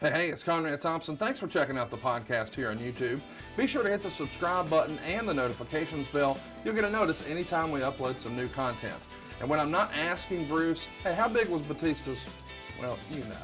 Hey, it's Conrad Thompson. Thanks for checking out the podcast here on YouTube. Be sure to hit the subscribe button and the notifications bell. You'll get a notice anytime we upload some new content. And when I'm not asking Bruce, hey, how big was Batista's? Well, you know.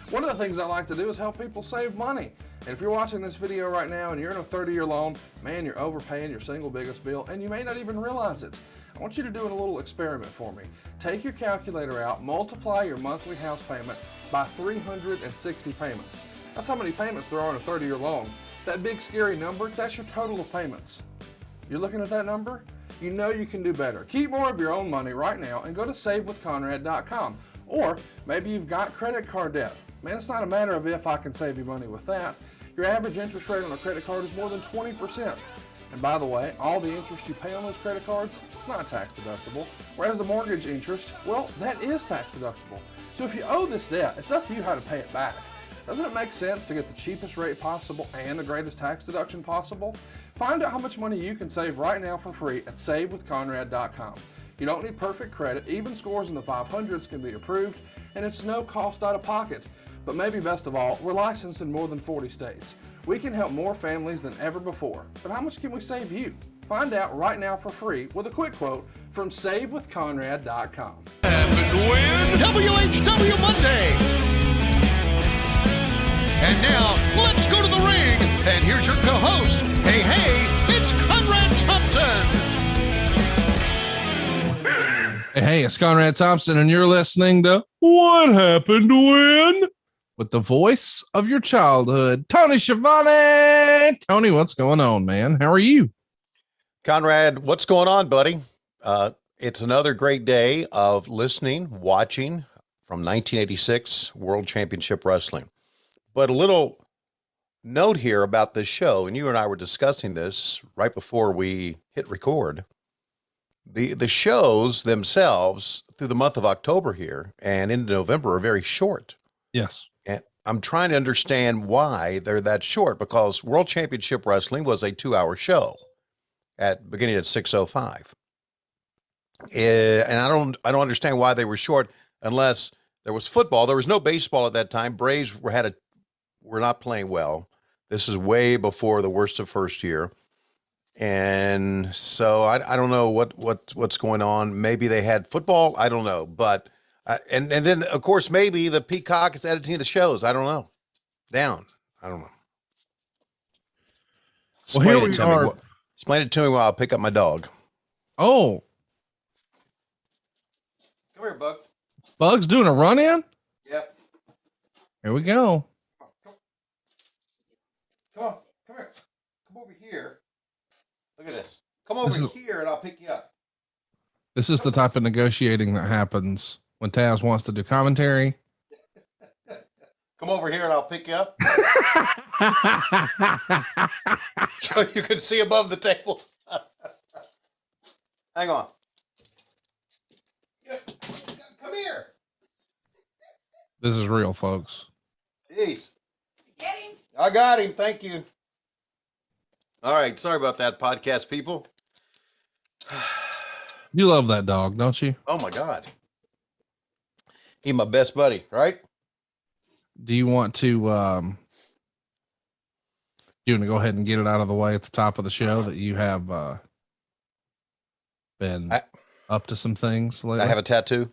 One of the things I like to do is help people save money. And if you're watching this video right now and you're in a 30-year loan, man, you're overpaying your single biggest bill and you may not even realize it. I want you to do a little experiment for me. Take your calculator out, multiply your monthly house payment by 360 payments. That's how many payments there are on a 30-year loan. That big scary number, that's your total of payments. You're looking at that number? You know you can do better. Keep more of your own money right now and go to savewithconrad.com. Or maybe you've got credit card debt. Man, it's not a matter of if I can save you money with that. Your average interest rate on a credit card is more than 20%. And by the way, all the interest you pay on those credit cards, it's not tax deductible. Whereas the mortgage interest, well, that is tax deductible. So if you owe this debt, it's up to you how to pay it back. Doesn't it make sense to get the cheapest rate possible and the greatest tax deduction possible? Find out how much money you can save right now for free at savewithconrad.com. You don't need perfect credit. Even scores in the 500s can be approved, and it's no cost out of pocket. But maybe best of all, we're licensed in more than 40 states. We can help more families than ever before. But how much can we save you? Find out right now for free with a quick quote from savewithconrad.com. Happened when WHW Monday. And now, let's go to the ring. And here's your co-host. Hey, it's Conrad Thompson. Hey, it's Conrad Thompson, and you're listening to What Happened When? With the voice of your childhood, Tony Schiavone. Tony, what's going on, man? How are you? Conrad, what's going on, buddy? It's another great day of listening, watching from 1986 World Championship Wrestling. But a little note here about this show, and you and I were discussing this right before we hit record. The shows themselves through the month of October here and into November are very short. Yes. And I'm trying to understand why they're that short, because World Championship Wrestling was a 2-hour show beginning at 6:05. And I don't understand why they were short unless there was football. There was no baseball at that time. Braves were not playing well. This is way before the worst of first year. And so I don't know what's going on. Maybe they had football. I don't know. But and then of course maybe the Peacock is editing the shows. I don't know. I don't know. Well, here we are. Explain it to me while I pick up my dog. Oh, Come here, Bug. Bug's doing a run-in? Yep. Here we go. Come on. Come here. Come over here. Look at this. Come over here and I'll pick you up. This is the type of negotiating that happens when Taz wants to do commentary. Come over here and I'll pick you up. So you can see above the table. Hang on. Come here. This is real, folks. Jeez. Get him? I got him. Thank you. All right. Sorry about that, podcast people. You love that dog, don't you? Oh, my God. He's my best buddy, right? Do you want to, you want to go ahead and get it out of the way at the top of the show that you have been up to some things lately? I have a tattoo.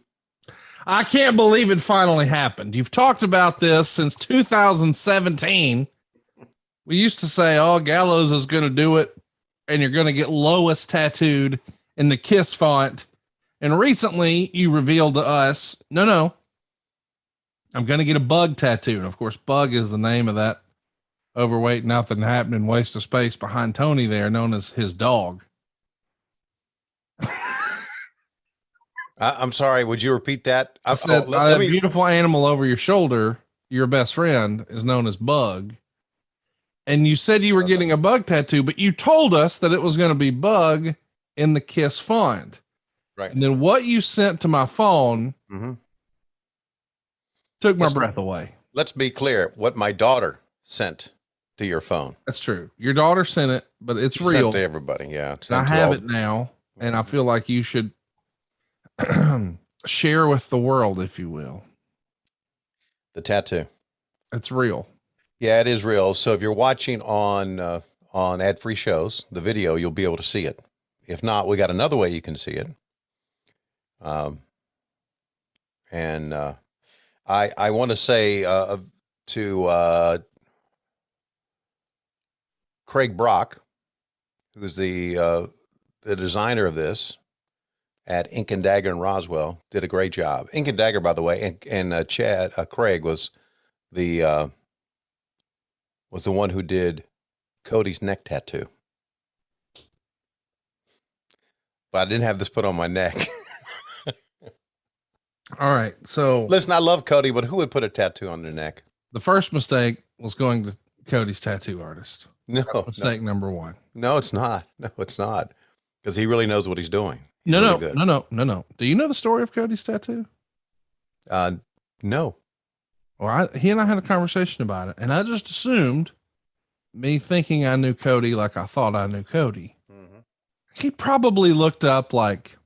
I can't believe it finally happened. You've talked about this since 2017. We used to say, oh, Gallows is going to do it, and you're going to get Lois tattooed in the KISS font. And recently you revealed to us, no, I'm going to get a Bug tattoo. And of course, Bug is the name of that overweight, nothing happening waste of space behind Tony there, known as his dog. I'm sorry. Would you repeat that? I said, that beautiful animal over your shoulder, your best friend, is known as Bug. And you said you were getting a Bug tattoo, but you told us that it was going to be Bug in the KISS font. Right. And then what you sent to my phone took my breath away. Let's be clear. What my daughter sent to your phone. That's true. Your daughter sent it, but it's real. Sent to everybody. Yeah. I have it now, and I feel like you should share with the world, if you will. The tattoo. It's real. Yeah, it is real. So if you're watching on ad-free shows, the video, you'll be able to see it. If not, we got another way you can see it. And I want to say to Craig Brock, who's the designer of this at Ink and Dagger in Roswell, did a great job. Ink and Dagger, by the way, and Craig was the one who did Cody's neck tattoo. But I didn't have this put on my neck. All right. So listen, I love Cody, but who would put a tattoo on their neck? the first mistake was going to Cody's tattoo artist. No, Mistake number one. No, it's not. No, it's not. Because he really knows what he's doing. No. Do you know the story of Cody's tattoo? No. Well, he and I had a conversation about it, and I just assumed, me thinking I knew Cody like I thought I knew Cody. Mm-hmm. He probably looked up like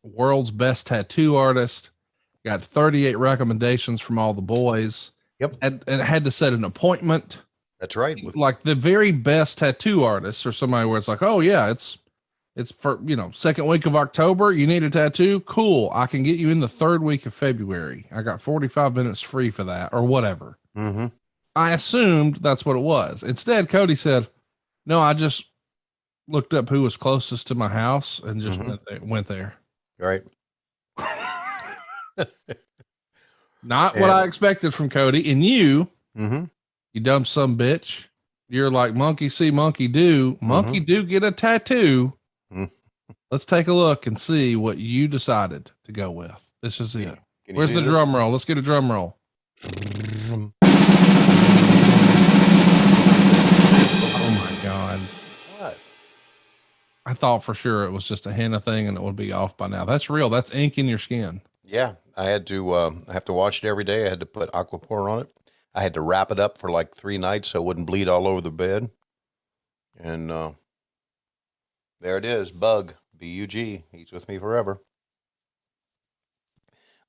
world's best tattoo artist, got 38 recommendations from all the boys. Yep. And had to set an appointment. That's right. Like the very best tattoo artists or somebody where it's like, oh yeah, it's for, second week of October. You need a tattoo. Cool. I can get you in the third week of February. I got 45 minutes free for that or whatever. Mm-hmm. I assumed that's what it was. Instead, Cody said, no, I just looked up who was closest to my house and just went there. Right. Not what I expected from Cody. And you, mm-hmm. you dumb some bitch. You're like monkey see, monkey do. Monkey do get a tattoo. Mm-hmm. Let's take a look and see what you decided to go with. This is it. Where's the drum roll? Let's get a drum roll. Oh my God. What? I thought for sure it was just a henna thing and it would be off by now. That's real. That's ink in your skin. Yeah. I had to, I have to wash it every day. I had to put Aquaphor on it. I had to wrap it up for like 3 nights so it wouldn't bleed all over the bed. And there it is. Bug. B-U-G. He's with me forever.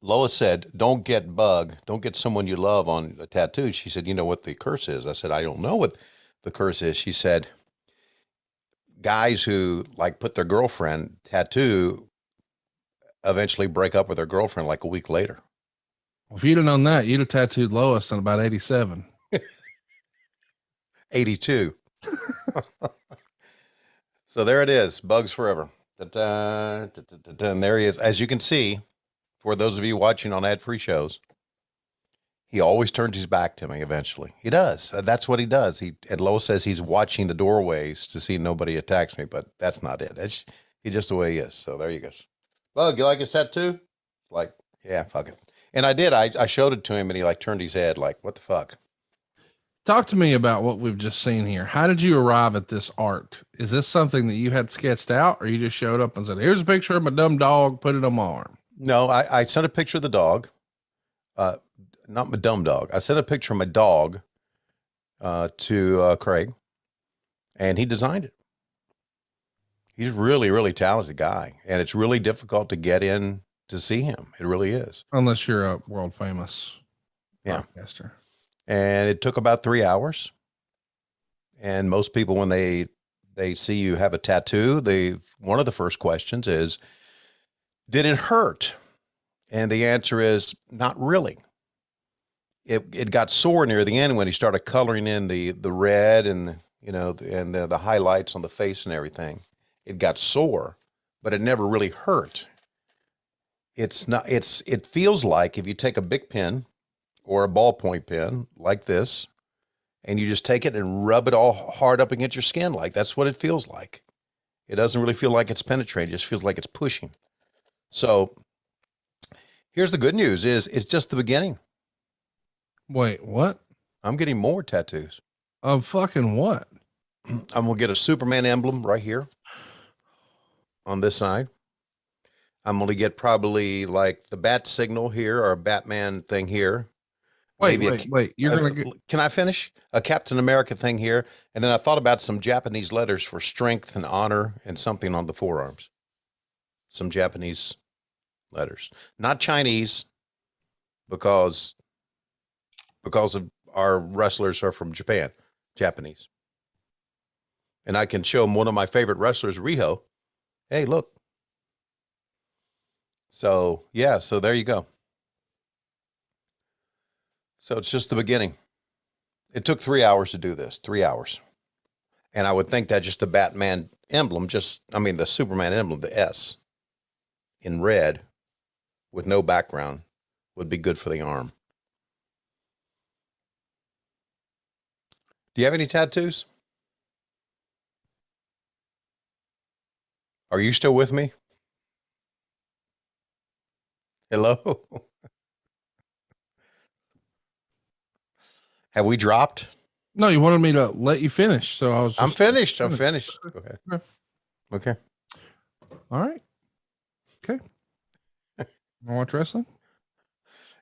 Lois said, don't get Bug. Don't get someone you love on a tattoo. She said, you know what the curse is? I said, I don't know what the curse is. She said, guys who like put their girlfriend tattoo eventually break up with their girlfriend like a week later. Well, if you'd have known that, you'd have tattooed Lois in about 87. 82. So there it is. Bugs forever. And there he is. As you can see, for those of you watching on ad-free shows, he always turns his back to me eventually. He does. That's what he does. And Lois says he's watching the doorways to see nobody attacks me, but that's not it. He's just the way he is. So there you go. Bug, you like his tattoo? Like, yeah, fuck it. And I did. I showed it to him and he like turned his head like, what the fuck? Talk to me about what we've just seen here. How did you arrive at this art? Is this something that you had sketched out or you just showed up and said, here's a picture of my dumb dog, put it on my arm? No, I sent a picture of the dog. Not my dumb dog. I sent a picture of my dog to Craig and he designed it. He's really, really talented guy. And it's really difficult to get in to see him. It really is. Unless you're a world famous podcaster. And it took about 3 hours. And most people, when they see you have a tattoo, one of the first questions is, did it hurt? And the answer is not really. It got sore near the end when he started coloring in the red and the highlights on the face and everything. It got sore, but it never really hurt. It feels like if you take a big pen or a ballpoint pen like this, and you just take it and rub it all hard up against your skin, like that's what it feels like. It doesn't really feel like it's penetrating. It just feels like it's pushing. So here's the good news is it's just the beginning. Wait, what? I'm getting more tattoos. Of fucking what? I'm going to get a Superman emblem right here on this side. I'm going to get probably like the bat signal here or a Batman thing here. Wait. You're going to get... Can I finish? A Captain America thing here. And then I thought about some Japanese letters for strength and honor and something on the forearms. Some Japanese letters. Not Chinese because of our wrestlers are from Japan, Japanese. And I can show them one of my favorite wrestlers, Riho. Hey, look. So, yeah, so there you go. So it's just the beginning. It took 3 hours to do this, 3 hours. And I would think that just the Batman emblem, the Superman emblem, the S in red with no background would be good for the arm. Do you have any tattoos? Are you still with me? Hello? Have we dropped? No, you wanted me to let you finish. So I'm finished. Go ahead. Okay. All right. Okay. Want watch wrestling?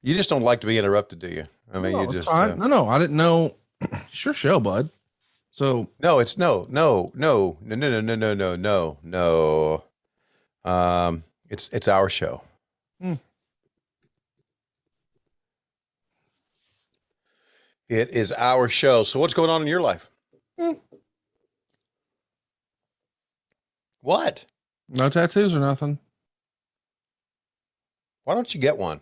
You just don't like to be interrupted, do you? I mean, you just no. I didn't know. It's your show, bud. So no, it's no. It's our show. It is our show. So what's going on in your life? What? No tattoos or nothing. Why don't you get one?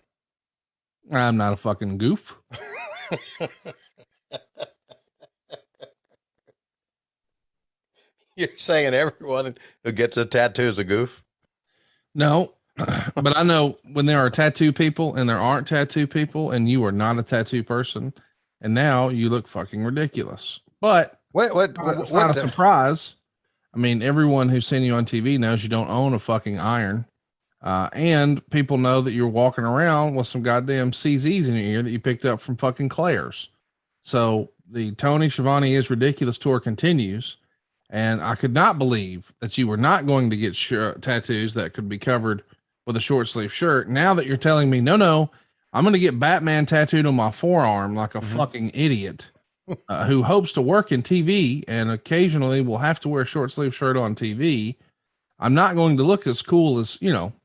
I'm not a fucking goof. You're saying everyone who gets a tattoo is a goof? No, but I know when there are tattoo people and there aren't tattoo people, and you are not a tattoo person, and now you look fucking ridiculous. But it's not a surprise. I mean, everyone who's seen you on TV knows you don't own a fucking iron. And people know that you're walking around with some goddamn CZs in your ear that you picked up from fucking Claire's. So the Tony Schiavone is ridiculous tour continues. And I could not believe that you were not going to get tattoos that could be covered with a short sleeve shirt. Now that you're telling me, no, I'm going to get Batman tattooed on my forearm like a fucking idiot who hopes to work in TV and occasionally will have to wear a short sleeve shirt on TV. I'm not going to look as cool as,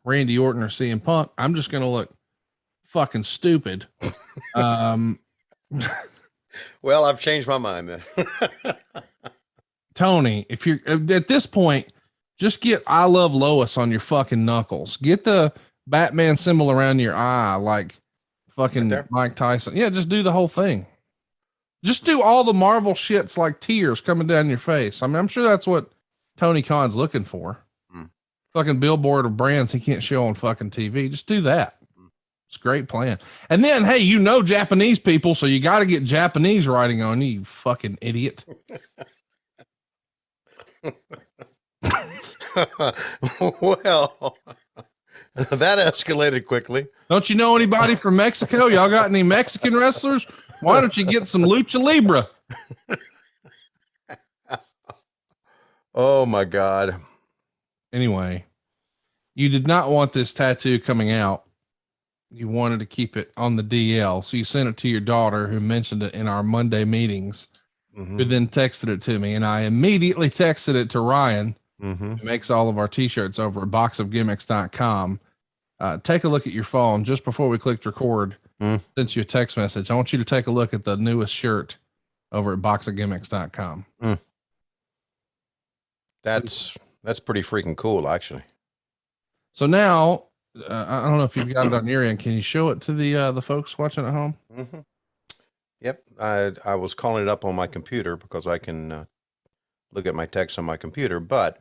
Randy Orton or CM Punk. I'm just going to look fucking stupid. Well, I've changed my mind then. Tony, if you're at this point, just get I love Lois on your fucking knuckles. Get the Batman symbol around your eye like fucking Mike Tyson. Yeah, just do the whole thing. Just do all the Marvel shits like tears coming down your face. I mean, I'm sure that's what Tony Khan's looking for. Fucking billboard of brands he can't show on fucking TV. Just do that. It's a great plan. And then, hey, Japanese people, so you got to get Japanese writing on you, you fucking idiot. Well, that escalated quickly. Don't you know anybody from Mexico? Y'all got any Mexican wrestlers? Why don't you get some lucha libre? Oh my God. Anyway, you did not want this tattoo coming out. You wanted to keep it on the DL. So you sent it to your daughter, who mentioned it in our Monday meetings, who then texted it to me. And I immediately texted it to Ryan, who makes all of our t-shirts over at boxofgimmicks.com. Take a look at your phone just before we clicked record. Sent you a text message. I want you to take a look at the newest shirt over at boxofgimmicks.com. That's pretty freaking cool, actually. So now, I don't know if you've got it on your end. Can you show it to the folks watching at home? Yep. I was calling it up on my computer because I can look at my text on my computer, but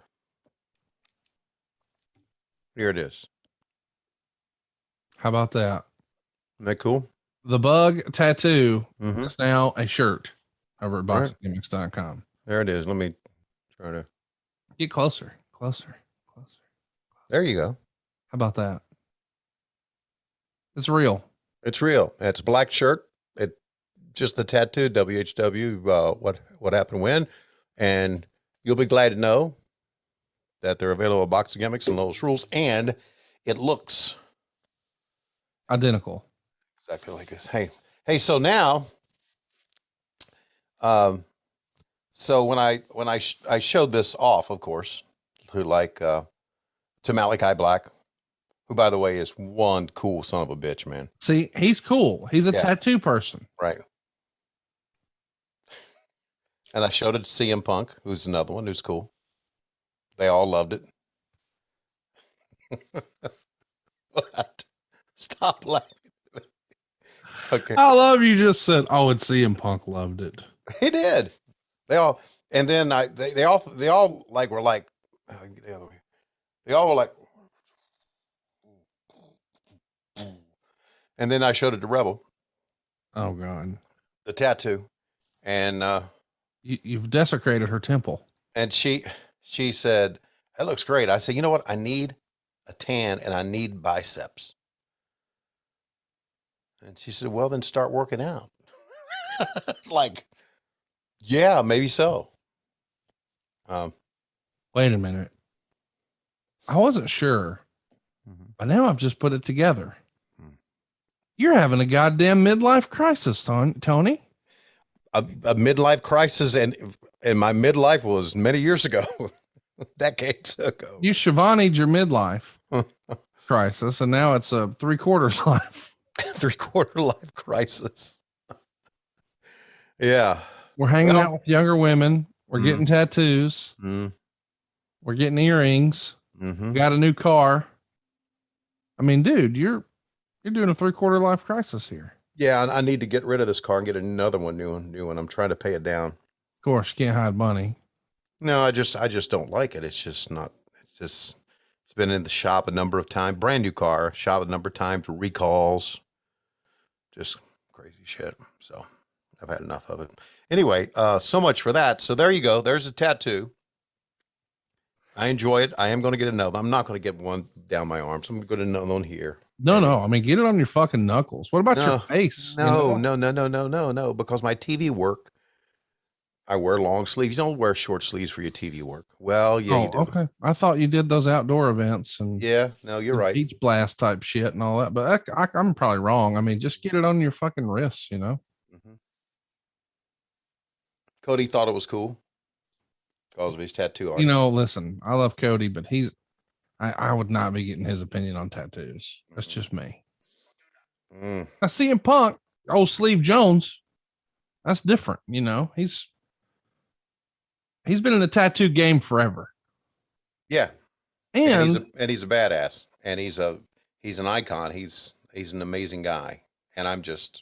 here it is. How about that? Isn't that cool? The bug tattoo is now a shirt over at boxofgimmicks.com. There it is. Let me try to get closer. There you go. How about that? It's real. It's real. It's a black shirt. It just the tattoo, WHW, what happened when, and you'll be glad to know that they're available at Box of Gimmicks and Lowell's Rules, and it looks identical. Exactly like this. Hey, so now, so when I showed this off, of course, to Malachi Black, who, by the way, is one cool son of a bitch, man. See, he's cool. He's a tattoo person. Right. And I showed it to CM Punk, who's another one who's cool. They all loved it. What? Stop laughing. Okay. I love you just said, oh, and CM Punk loved it. He did. They all, and then they all like were like, the other way. They all were like, and then I showed it to Rebel. Oh God, the tattoo, and you've desecrated her temple. And she said, "That looks great." I said, "You know what? I need a tan and I need biceps." And she said, "Well, then start working out." Like, yeah, maybe so. Wait a minute. I wasn't sure, but now I've just put it together. You're having a goddamn midlife crisis, Tony. A midlife crisis, and my midlife was many years ago, decades ago. You Schiavone'd your midlife crisis, and now it's a 3/4 life. 3/4 life crisis. Yeah. We're hanging out with younger women. We're getting tattoos. We're getting earrings. We got a new car. I mean, dude, you're doing a 3/4 life crisis here. Yeah, I need to get rid of this car and get another one, new one. I'm trying to pay it down. Of course, you can't hide money. No, I just don't like it. It's been in the shop a number of times. Brand new car, shop a number of times, recalls, just crazy shit. So I've had enough of it. Anyway, so much for that. So there you go. There's a tattoo. I enjoy it. I am going to get another. I'm not going to get one down my arm. So I'm going to get another one here. No. I mean, get it on your fucking knuckles. What about your face? No. Because my TV work, I wear long sleeves. You don't wear short sleeves for your TV work. Well, yeah, you do. Okay. I thought you did those outdoor events and no, you're right. Beach blast type shit and all that, but I'm probably wrong. I mean, just get it on your fucking wrists, Cody thought it was cool because of his tattoo art. Listen, I love Cody, but I would not be getting his opinion on tattoos. That's just me. I see him Punk, old Sleeve Jones. That's different. He's been in the tattoo game forever. Yeah. And he's a badass, and he's an icon. He's an amazing guy. And I'm just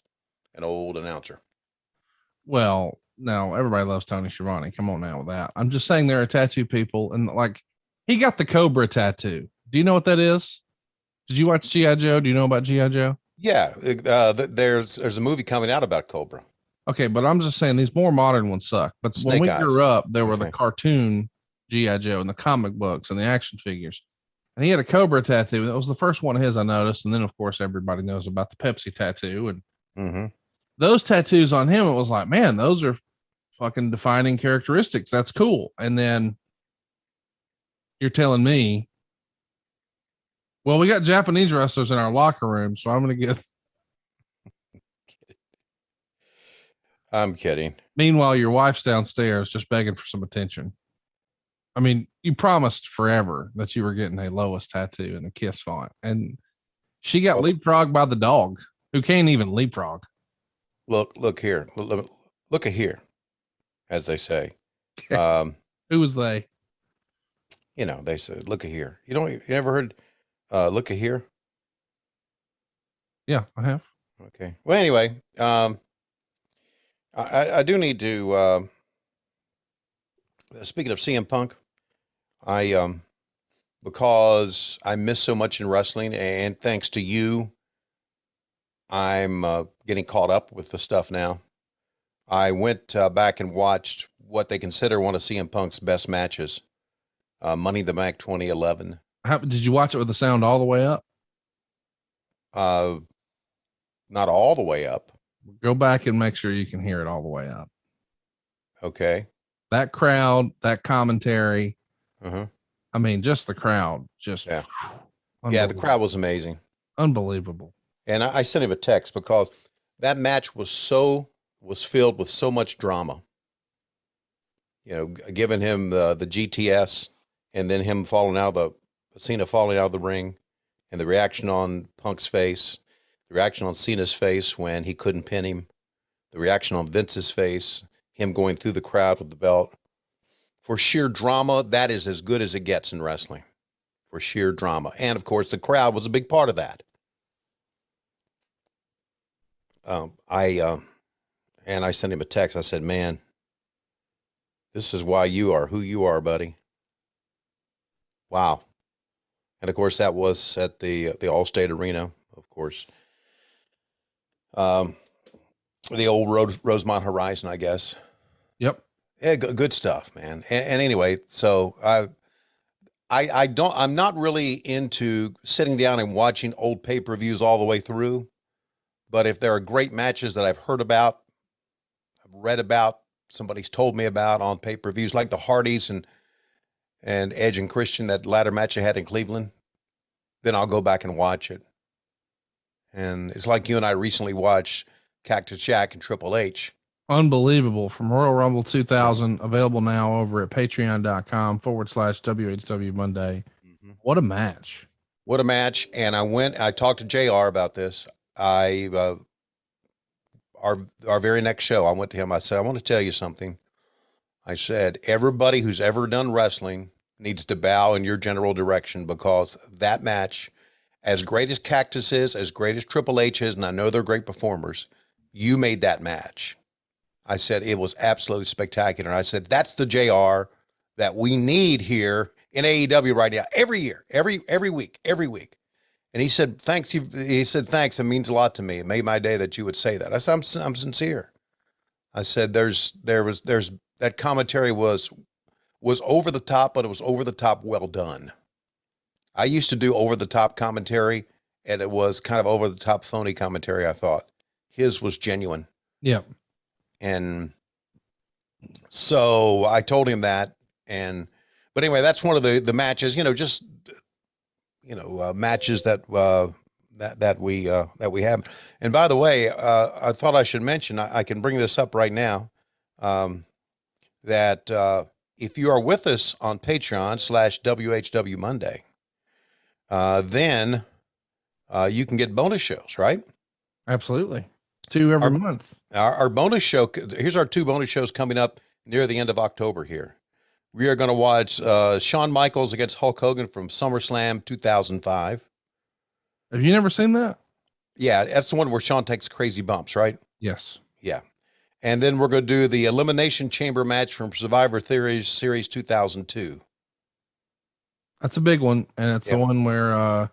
an old announcer. Well, no, everybody loves Tony Schiavone. Come on now with that. I'm just saying there are tattoo people, and like he got the Cobra tattoo. Do you know what that is? Did you watch G.I. Joe? Do you know about G.I. Joe? Yeah. There's a movie coming out about Cobra. Okay, but I'm just saying these more modern ones suck. But when we grew up, there were the cartoon G.I. Joe and the comic books and the action figures. And he had a Cobra tattoo. That was the first one of his I noticed. And then, of course, everybody knows about the Pepsi tattoo. And those tattoos on him, it was like, man, those are fucking defining characteristics. That's cool. And then you're telling me, well, we got Japanese wrestlers in our locker room, so I'm going to get... I'm kidding. Meanwhile, your wife's downstairs just begging for some attention. I mean, you promised forever that you were getting a Lois tattoo in the Kiss font, and she got leapfrogged by the dog, who can't even leapfrog. Look here. Look at here, as they say. Who was they? They said, look at here. You never heard, look at here? Yeah, I have. Okay. Well, anyway, I do need to, speaking of CM Punk, because I miss so much in wrestling, and thanks to you, I'm getting caught up with the stuff now. I went back and watched what they consider one of CM Punk's best matches, Money in the Bank 2011. Did you watch it with the sound all the way up? Not all the way up. Go back and make sure you can hear it all the way up. Okay. That crowd, that commentary. I mean, just the crowd. Yeah, the crowd was amazing. Unbelievable. And I sent him a text because that match was filled with so much drama. Giving him the GTS, and then him Cena falling out of the ring, and the reaction on Punk's face, the reaction on Cena's face when he couldn't pin him, the reaction on Vince's face, him going through the crowd with the belt. For sheer drama, that is as good as it gets in wrestling. For sheer drama. And, of course, the crowd was a big part of that. And I sent him a text. I said, man, this is why you are who you are, buddy. Wow. And of course, that was at the Allstate Arena, of course. The old Rosemont Horizon, I guess. Yep. Yeah, good stuff, man. And anyway, so I'm not really into sitting down and watching old pay-per-views all the way through. But if there are great matches that I've heard about, I've read about, somebody's told me about on pay-per-views, like the Hardys and Edge and Christian, that ladder match I had in Cleveland, then I'll go back and watch it. And it's like you and I recently watched Cactus Jack and Triple H. Unbelievable. From Royal Rumble 2000, available now over at patreon.com/WHW Monday. Mm-hmm. What a match. What a match. And I talked to JR about this. Our very next show, I went to him. I said, I want to tell you something. I said, everybody who's ever done wrestling needs to bow in your general direction, because that match, as great as Cactus is, as great as Triple H is, and I know they're great performers, you made that match. I said, it was absolutely spectacular. And I said, that's the JR that we need here in AEW right now, every year, every week. And he said, thanks. He said, thanks. It means a lot to me. It made my day that you would say that. I said, I'm sincere. I said, there's that commentary was over the top, but it was over the top well done. I used to do over the top commentary, and it was kind of over the top phony commentary, I thought. His was genuine. Yep. And so I told him that. But anyway, that's one of the matches, matches that we have. And by the way, I thought I should mention, I can bring this up right now, that if you are with us on Patreon/WHW Monday, then you can get bonus shows, right? Absolutely. 2 every month. Our bonus show, here's our 2 bonus shows coming up near the end of October here. We are going to watch Shawn Michaels against Hulk Hogan from SummerSlam 2005. Have you never seen that? Yeah, that's the one where Shawn takes crazy bumps, right? Yes. Yeah. And then we're going to do the Elimination Chamber match from Survivor Series 2002. That's a big one. And it's the one where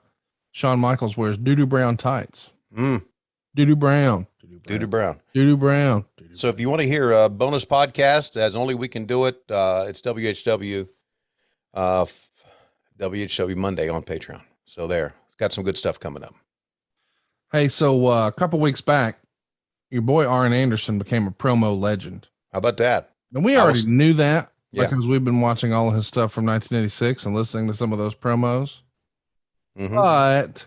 Shawn Michaels wears doo-doo brown tights. Doo-doo brown. Doo-doo brown. Doo-doo brown. So if you want to hear a bonus podcast, as only we can do it, it's WHW Monday on Patreon. So there, it's got some good stuff coming up. Hey, so a couple weeks back, your boy Arn Anderson became a promo legend. How about that? And we already knew that because we've been watching all of his stuff from 1986 and listening to some of those promos. Mm-hmm. But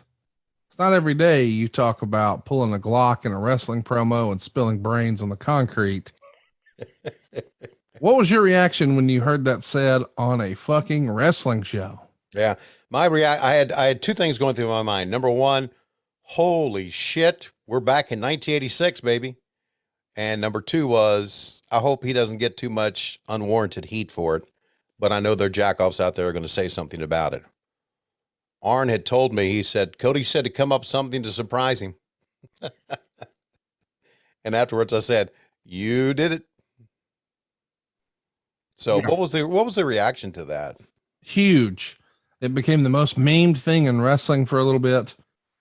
it's not every day you talk about pulling a Glock in a wrestling promo and spilling brains on the concrete. What was your reaction when you heard that said on a fucking wrestling show? Yeah, I had 2 things going through my mind. Number one, holy shit, we're back in 1986, baby. And number 2 was, I hope he doesn't get too much unwarranted heat for it, but I know there are jackoffs out there are going to say something about it. Arn had told me, he said, Cody said to come up with something to surprise him. And afterwards I said, you did it. So what was the reaction to that? Huge. It became the most memed thing in wrestling for a little bit.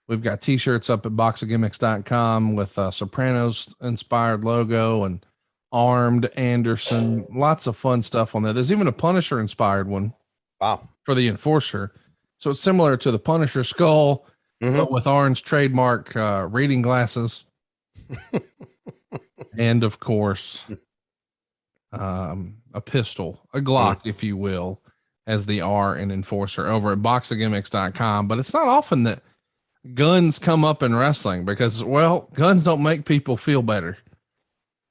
We've got t-shirts up at boxofgimmicks.com with a Sopranos inspired logo and Armed Anderson. Lots of fun stuff on there. There's even a Punisher inspired one. Wow. For the Enforcer. So it's similar to the Punisher skull, but with Arn's trademark reading glasses. And of course, a pistol, a Glock, if you will, as the R in Enforcer over at boxofgimmicks.com. But it's not often that guns come up in wrestling because, well, guns don't make people feel better.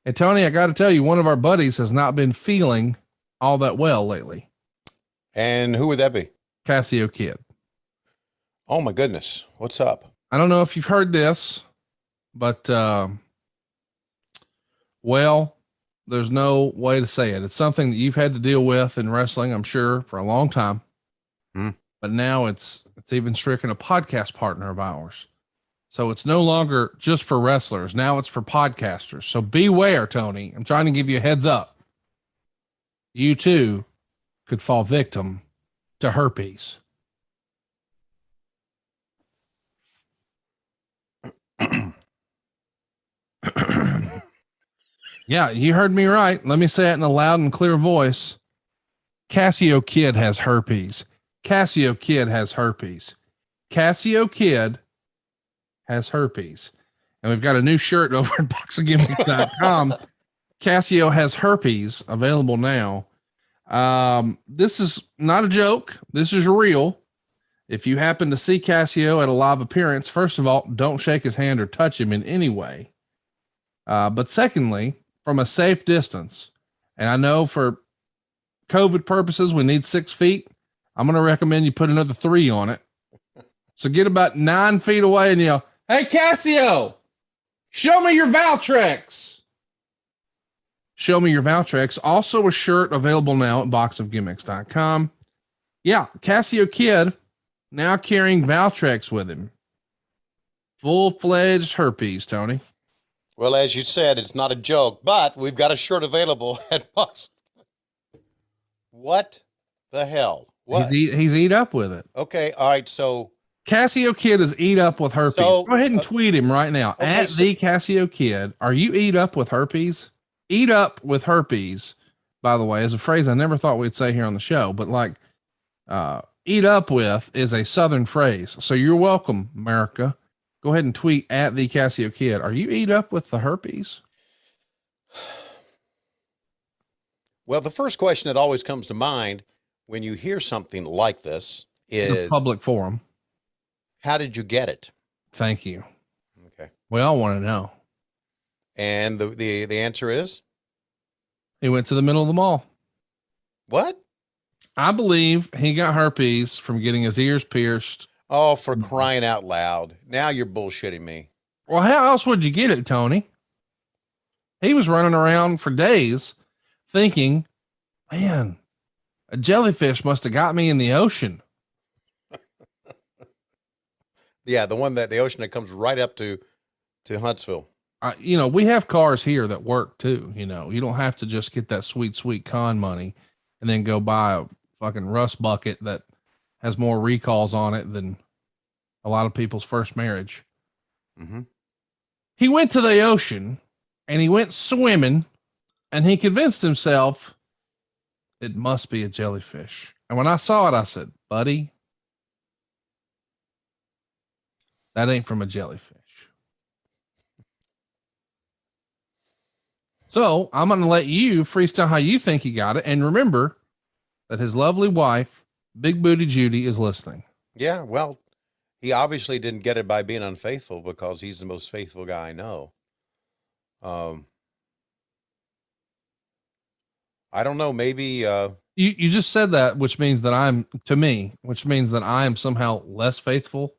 And Tony, I got to tell you, one of our buddies has not been feeling all that well lately. And who would that be? Cassio Kid. Oh my goodness. What's up? I don't know if you've heard this, but, well, There's no way to say it. It's something that you've had to deal with in wrestling, I'm sure, for a long time. But now it's even stricken a podcast partner of ours. So it's no longer just for wrestlers. Now it's for podcasters. So beware, Tony. I'm trying to give you a heads up. You too could fall victim to herpes. Yeah, you heard me right. Let me say it in a loud and clear voice. Cassio Kid has herpes. Cassio Kid has herpes. Cassio Kid has herpes. And we've got a new shirt over at boxofgimmick.com. Cassio has herpes available now. This is not a joke. This is real. If you happen to see Cassio at a live appearance, first of all, don't shake his hand or touch him in any way. But secondly, from a safe distance, and I know for COVID purposes, we need 6 feet. I'm going to recommend you put another 3 on it. So get about 9 feet away and yell, "Hey, Cassio, show me your Valtrex." Show me your Valtrex. Also a shirt available now at boxofgimmicks.com. Yeah, Cassio Kid now carrying Valtrex with him. Full-fledged herpes, Tony. Well, as you said, it's not a joke, but we've got a shirt available at Box. What the hell? What? He's eat up with it. Okay. All right. So Cassio Kid is eat up with herpes. So, go ahead and tweet him right now at the Cassio Kid. Are you eat up with herpes? Eat up with herpes, by the way, is a phrase I never thought we'd say here on the show, but like, eat up with is a Southern phrase. So you're welcome, America. Go ahead and tweet at the Cassio Kid. Are you eat up with the herpes? Well, the first question that always comes to mind when you hear something like this is public forum. How did you get it? Thank you. Okay. We all want to know. And the answer is? He went to the middle of the mall. What? I believe he got herpes from getting his ears pierced. Oh, for crying out loud. Now you're bullshitting me. Well, how else would you get it, Tony? He was running around for days thinking, man, a jellyfish must have got me in the ocean. Yeah, the ocean that comes right up to Huntsville. We have cars here that work too. You don't have to just get that sweet, sweet con money and then go buy a fucking rust bucket that has more recalls on it than a lot of people's first marriage. Mm-hmm. He went to the ocean and he went swimming and he convinced himself it must be a jellyfish. And when I saw it, I said, buddy, that ain't from a jellyfish. So I'm going to let you freestyle how you think he got it. And remember that his lovely wife, Big Booty Judy, is listening. Yeah, well, he obviously didn't get it by being unfaithful because he's the most faithful guy I know. I don't know. Maybe you just said that, which means that I am somehow less faithful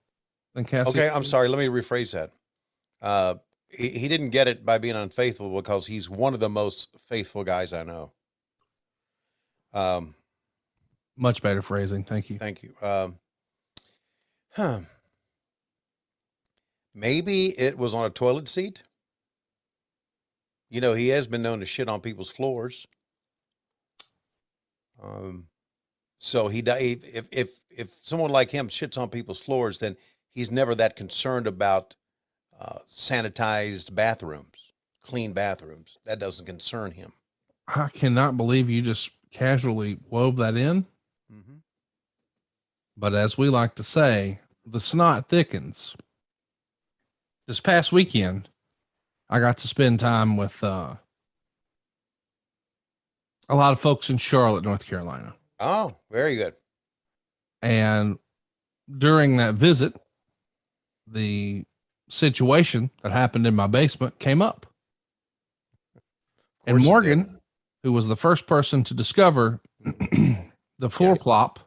than Cassie. Okay, I'm sorry. Let me rephrase that. He didn't get it by being unfaithful because he's one of the most faithful guys I know. Much better phrasing. Thank you. Thank you. Maybe it was on a toilet seat. He has been known to shit on people's floors. So if someone like him shits on people's floors, then he's never that concerned about sanitized bathrooms, clean bathrooms. That doesn't concern him. I cannot believe you just casually wove that in. Mm-hmm. But as we like to say, the snot thickens. This past weekend, I got to spend time with a lot of folks in Charlotte, North Carolina. Oh, very good. And during that visit, the situation that happened in my basement came up. And Morgan, who was the first person to discover the floor plop,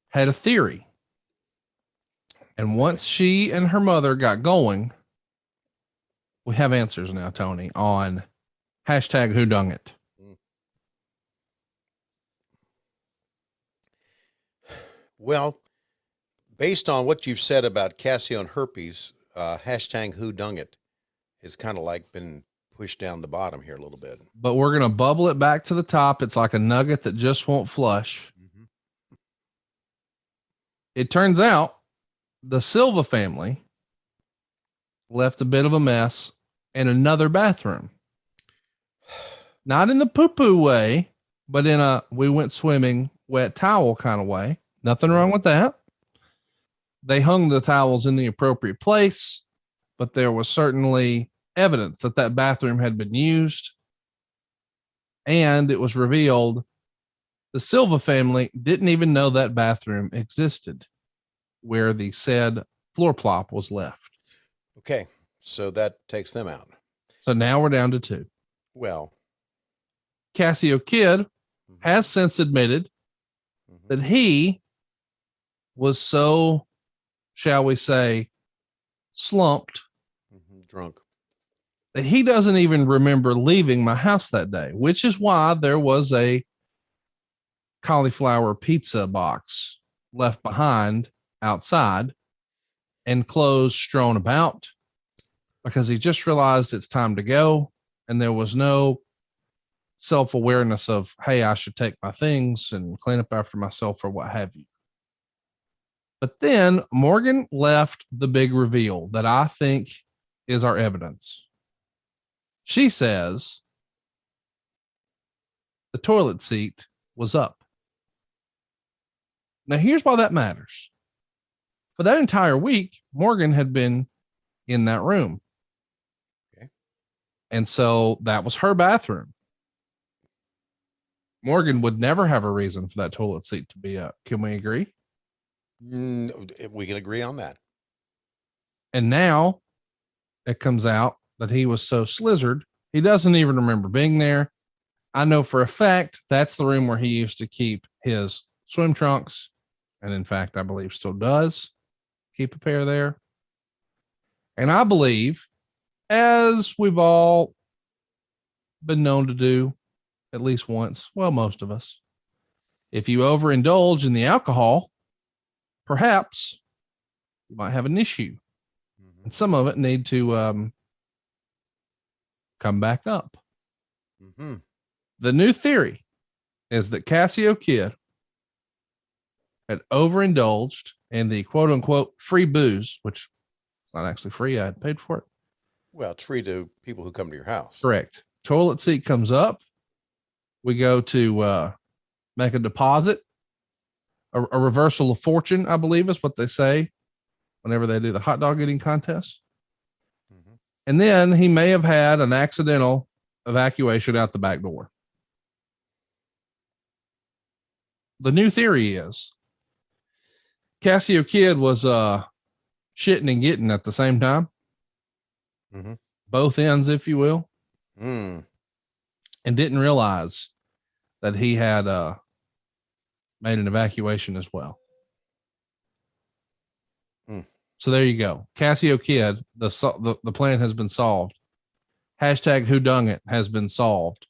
had a theory. And once she and her mother got going, We have answers now, Tony, on hashtag whodunit. Well, based on what you've said about Casio and herpes, hashtag whodunit has kind of like been pushed down the bottom here a little bit. But we're going to bubble it back to the top. It's like a nugget that just won't flush. Mm-hmm. It turns out the Silva family left a bit of a mess in another bathroom. Not in the poo-poo way, but in a we went swimming wet towel kind of way. Nothing wrong with that. They hung the towels in the appropriate place, but there was certainly evidence that that bathroom had been used. And it was revealed the Silva family didn't even know that bathroom existed where the said floor plop was left. Okay. So that takes them out. So now we're down to 2. Well, Casio Kid has since admitted that he was so, shall we say, slumped, drunk, that he doesn't even remember leaving my house that day, which is why there was a cauliflower pizza box left behind outside and clothes strewn about, because he just realized it's time to go. And there was no self-awareness of, hey, I should take my things and clean up after myself or what have you. But then Morgan left the big reveal that I think is our evidence. She says the toilet seat was up. Now, here's why that matters. For that entire week, Morgan had been in that room. Okay. And so that was her bathroom. Morgan would never have a reason for that toilet seat to be up. Can we agree? We can agree on that. And now it comes out that he was so slizzard, he doesn't even remember being there. I know for a fact that's the room where he used to keep his swim trunks. And in fact, I believe still does keep a pair there. And I believe, as we've all been known to do at least once, well, most of us, if you overindulge in the alcohol, perhaps you might have an issue. And some of it need to come back up. The new theory is that Casio Kid had overindulged in the quote unquote free booze, which is not actually free. I had paid for it. Well, it's free to people who come to your house. Correct. Toilet seat comes up. We go to make a deposit, a reversal of fortune, I believe is what they say whenever they do the hot dog eating contest. And then he may have had an accidental evacuation out the back door. The new theory is Casio Kid was shitting and getting at the same time. Both ends, if you will. And didn't realize that he had made an evacuation as well. So there you go. Casio Kid, the plan has been solved. Hashtag whodunit has been solved.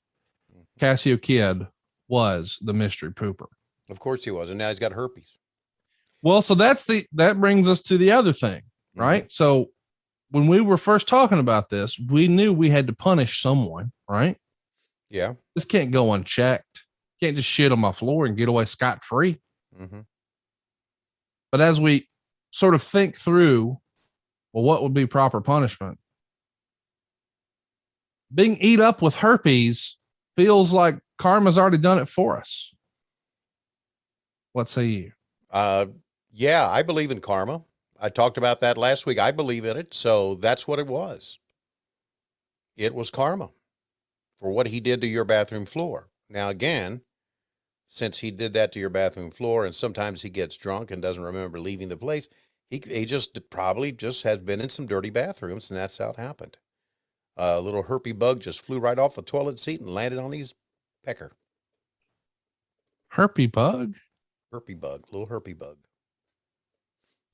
Casio Kid was the mystery pooper. Of course he was. And now he's got herpes. Well, so that brings us to the other thing, right? So when we were first talking about this, we knew we had to punish someone, right? Yeah. This can't go unchecked. Can't just shit on my floor and get away scot-free. But as we sort of think through, well, what would be proper punishment? Being eat up with herpes feels like karma's already done it for us. What say you? Yeah, I believe in karma. I talked about that last week. I believe in it. So that's what it was. It was karma for what he did to your bathroom floor. Now, again, since he did that to your bathroom floor and sometimes he gets drunk and doesn't remember leaving the place, he just probably just has been in some dirty bathrooms, and that's how it happened. A little herpy bug just flew right off the toilet seat and landed on his pecker. Herpy bug? Herpy bug, little herpy bug.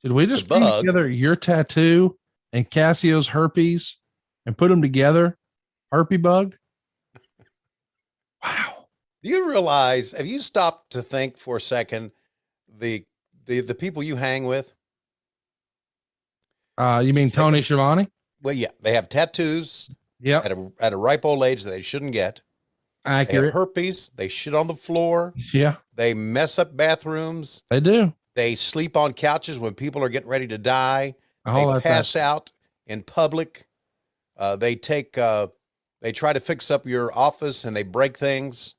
Did we just bring together your tattoo and Cassio's herpes and put them together, herpy bug. Wow. Do you realize, have you stopped to think for a second, the people you hang with? You mean Tony Schiavone? Well, yeah, they have tattoos Yep. at a ripe old age that they shouldn't get. They have Accurate. herpes. They shit on the floor. Yeah, They mess up bathrooms. they do. They sleep on couches when people are getting ready to die. All They that pass out in public. They try to fix up your office and they break things.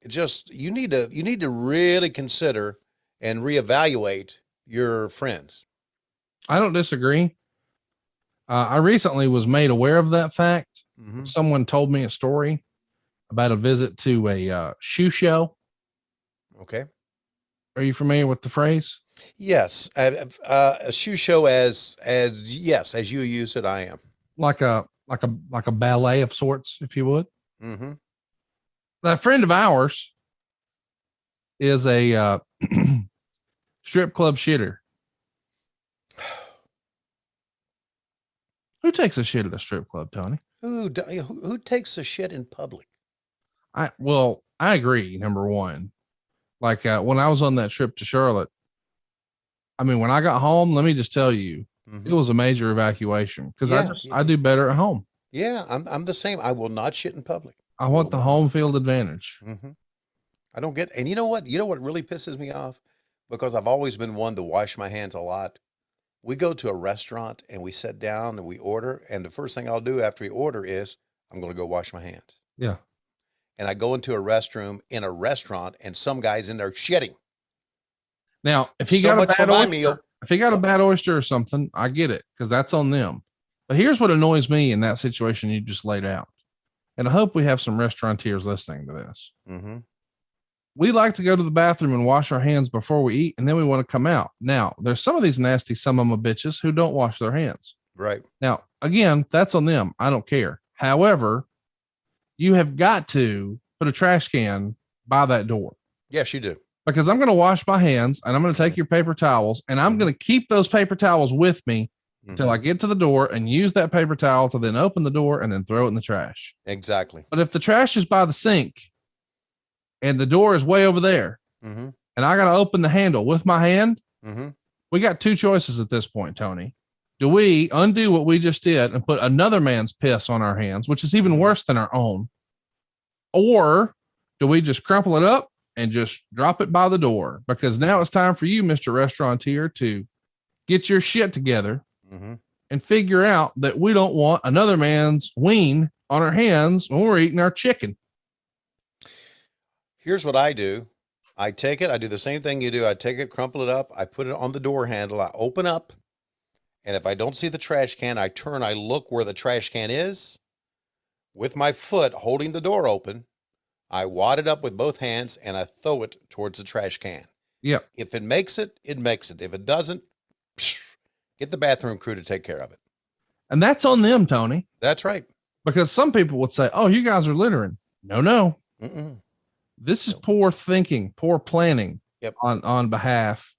It just, you need to really consider and reevaluate your friends. I don't disagree. I recently was made aware of that fact. Mm-hmm. Someone told me a story about a visit to a shoe show. Okay. Are you familiar with the phrase? Yes. A shoe show as you use it, I am. Like a ballet of sorts, if you would. Mm-hmm. That friend of ours is a strip club shitter. Who takes a shit at a strip club, Tony? Who takes a shit in public? I agree. Number one, like when I was on that trip to Charlotte, I mean, when I got home, let me just tell you, it was a major evacuation because I do better at home. Yeah, I'm the same. I will not shit in public. I want the home field advantage. Mm-hmm. I don't get, and you know what? You know what really pisses me off? Because I've always been one to wash my hands a lot. We go to a restaurant and we sit down and we order, and the first thing I'll do after we order is I'm going to go wash my hands. Yeah. And I go into a restroom in a restaurant and some guy's in there shitting. Now, if he got a bad oyster or something, I get it because that's on them. But here's what annoys me in that situation you just laid out. And I hope we have some restaurateurs listening to this. Mm-hmm. We like to go to the bathroom and wash our hands before we eat, and then we want to come out. Now, there's some of these nasty some of them bitches who don't wash their hands. Right. Now, again, that's on them. I don't care. However, you have got to put a trash can by that door. Yes, you do. Because I'm going to wash my hands and I'm going to take your paper towels and I'm going to keep those paper towels with me until I get to the door and use that paper towel to then open the door and then throw it in the trash. Exactly. But if the trash is by the sink and the door is way over there and I got to open the handle with my hand, we got two choices at this point, Tony. Do we undo what we just did and put another man's piss on our hands, which is even worse than our own? Or do we just crumple it up and just drop it by the door? Because now it's time for you, Mr. Restaurateur, to get your shit together and figure out that we don't want another man's ween on our hands when we're eating our chicken. Here's what I do. I take it. I do the same thing you do. I take it, crumple it up. I put it on the door handle. I open up. And if I don't see the trash can, I turn, I look where the trash can is with my foot holding the door open. I wad it up with both hands and I throw it towards the trash can. Yep. If it makes it, it makes it. If it doesn't, get the bathroom crew to take care of it. And that's on them, Tony. That's right. Because some people would say, oh, you guys are littering. No. This is poor thinking, poor planning on behalf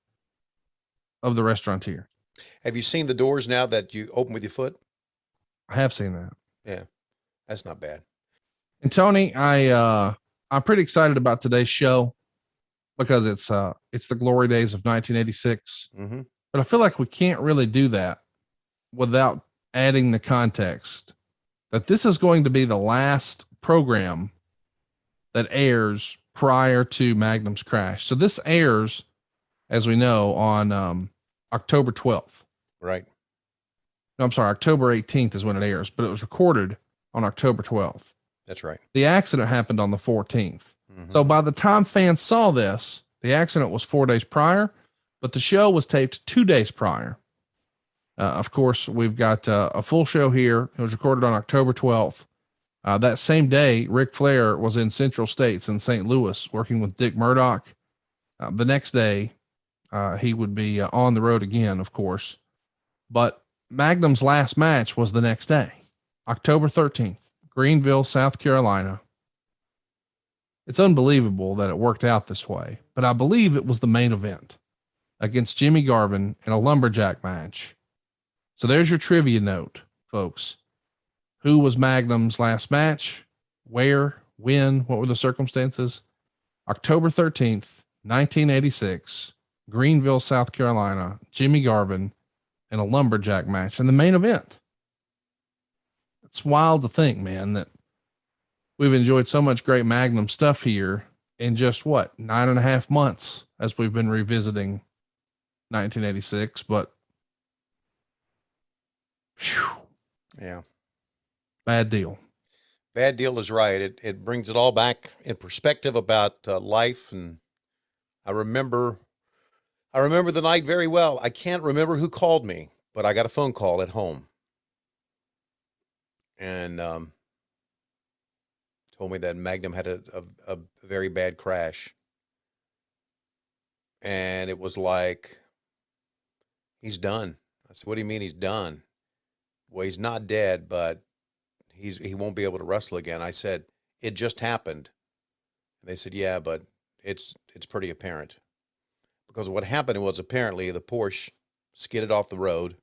of the restaurateur. Have you seen the doors now that you open with your foot? I have seen that. Yeah, that's not bad. And Tony, I'm pretty excited about today's show because it's the glory days of 1986. But I feel like we can't really do that without adding the context that this is going to be the last program that airs prior to Magnum's crash. So this airs, as we know, on October 12th. Right. No, I'm sorry. October 18th is when it airs, but it was recorded on October 12th. That's right. The accident happened on the 14th. So by the time fans saw this, the accident was 4 days prior, but the show was taped 2 days prior. Of course, we've got a full show here. It was recorded on October 12th. That same day, Ric Flair was in Central States in St. Louis working with Dick Murdoch. The next day, he would be on the road again, of course. But Magnum's last match was the next day, October 13th, Greenville, South Carolina. It's unbelievable that it worked out this way, but I believe it was the main event against Jimmy Garvin in a lumberjack match. So there's your trivia note, folks. who was Magnum's last match, where, when, what were the circumstances? October 13th, 1986, Greenville, South Carolina, Jimmy Garvin in a lumberjack match in the main event. It's wild to think, man, that we've enjoyed so much great Magnum stuff here in just 9.5 months as we've been revisiting 1986, but whew, Yeah. bad deal. Bad deal is right. It brings it all back in perspective about life. And I remember the night very well. I can't remember who called me, but I got a phone call at home and told me that Magnum had a very bad crash. And it was like, he's done. I said, what do you mean he's done? Well, he's not dead, but he won't be able to wrestle again. I said, it just happened. And they said, yeah, but it's pretty apparent. Because what happened was apparently the Porsche skidded off the road,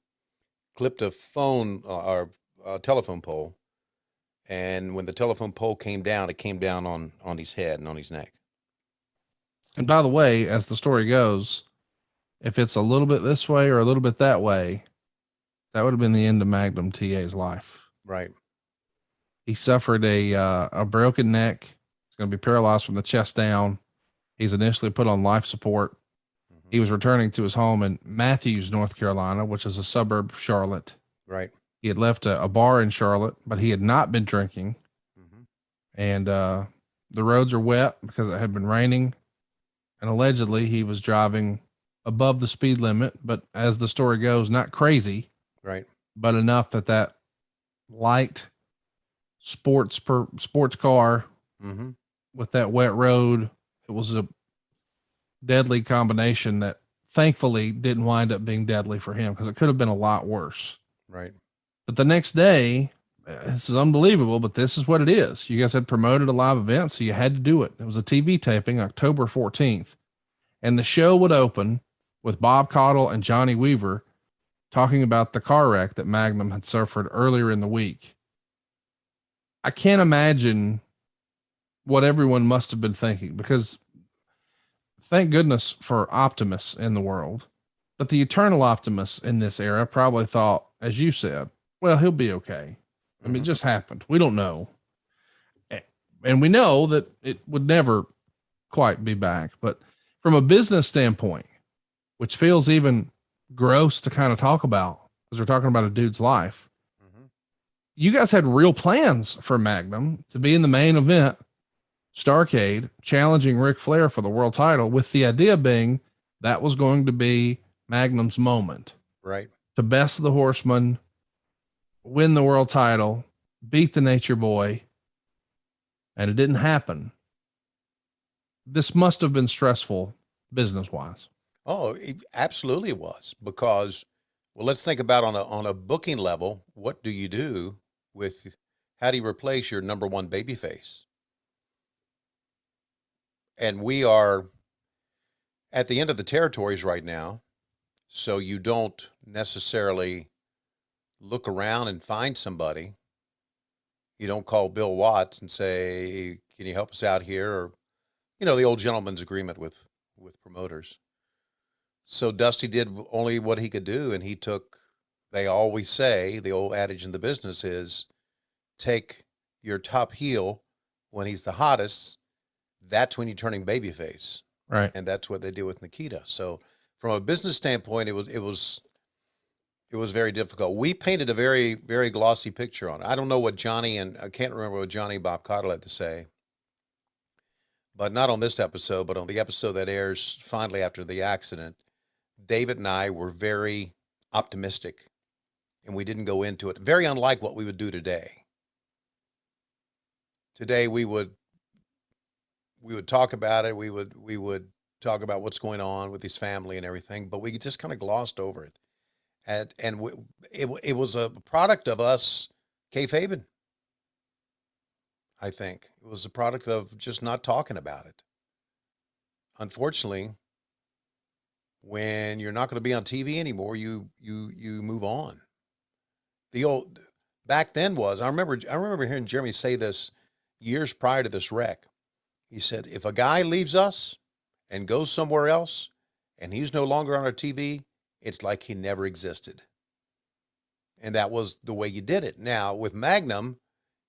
clipped a phone or a telephone pole. And when the telephone pole came down, it came down on his head and on his neck. And by the way, as the story goes, if it's a little bit this way or a little bit that way, that would have been the end of Magnum T.A.'s life. Right. He suffered a broken neck. He's going to be paralyzed from the chest down. He's initially put on life support. Mm-hmm. He was returning to his home in Matthews, North Carolina, which is a suburb of Charlotte. Right. He had left a bar in Charlotte, but he had not been drinking. Mm-hmm. And the roads are wet because it had been raining. And allegedly he was driving above the speed limit, but as the story goes, not crazy. Right. But enough that light sports car mm-hmm. with that wet road, it was a deadly combination that thankfully didn't wind up being deadly for him, because it could have been a lot worse. Right. But the next day, this is unbelievable, but this is what it is. You guys had promoted a live event, so you had to do it. It was a TV taping, October 14th. And the show would open with Bob Caudle and Johnny Weaver talking about the car wreck that Magnum had suffered earlier in the week. I can't imagine what everyone must have been thinking, because thank goodness for optimists in the world, but the eternal optimists in this era probably thought, as you said, well, he'll be okay. I mean, it just happened. We don't know. And we know that it would never quite be back, but from a business standpoint, which feels even gross to kind of talk about, because we're talking about a dude's life. Mm-hmm. You guys had real plans for Magnum to be in the main event, Starrcade, challenging Ric Flair for the world title, with the idea being that was going to be Magnum's moment. Right. To best the Horseman, win the world title, beat the Nature Boy. And it didn't happen. This must have been stressful business wise. Oh, it absolutely was, because, well, let's think about on a booking level, what do you do with, how do you replace your number one babyface? And we are at the end of the territories right now, so you don't necessarily look around and find somebody. You don't call Bill Watts and say, can you help us out here? Or, the old gentleman's agreement with promoters. So Dusty did only what he could do, and he took, they always say, the old adage in the business is, take your top heel when he's the hottest. That's when you turn him babyface. Right. And that's what they did with Nikita. So from a business standpoint, it was very difficult. We painted a very, very glossy picture on it. I don't know what Johnny, and I can't remember what Johnny Bob Caudle had to say, but not on this episode, but on the episode that airs finally after the accident. David and I were very optimistic, and we didn't go into it. Very unlike what we would do today. Today we would talk about it. We would talk about what's going on with his family and everything, but we just kind of glossed over it. It was a product of us kayfabing. I think it was a product of just not talking about it. Unfortunately, when you're not going to be on TV anymore, you move on. The back then was, I remember hearing Jeremy say this years prior to this wreck. He said, if a guy leaves us and goes somewhere else and he's no longer on our TV, it's like he never existed. And that was the way you did it. Now, with Magnum,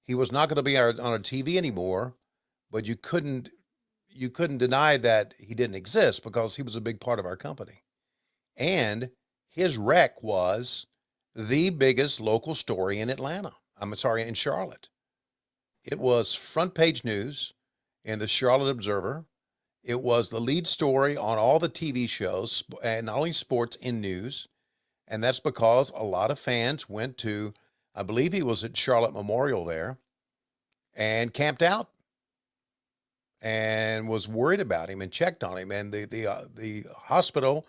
he was not going to be on a TV anymore, but you couldn't deny that he didn't exist because he was a big part of our company. And his wreck was the biggest local story in Atlanta. In Charlotte. It was front page news in the Charlotte Observer. It was the lead story on all the TV shows, and not only sports, in news. And that's because a lot of fans went to, I believe he was at Charlotte Memorial there, and camped out and was worried about him and checked on him. And the hospital,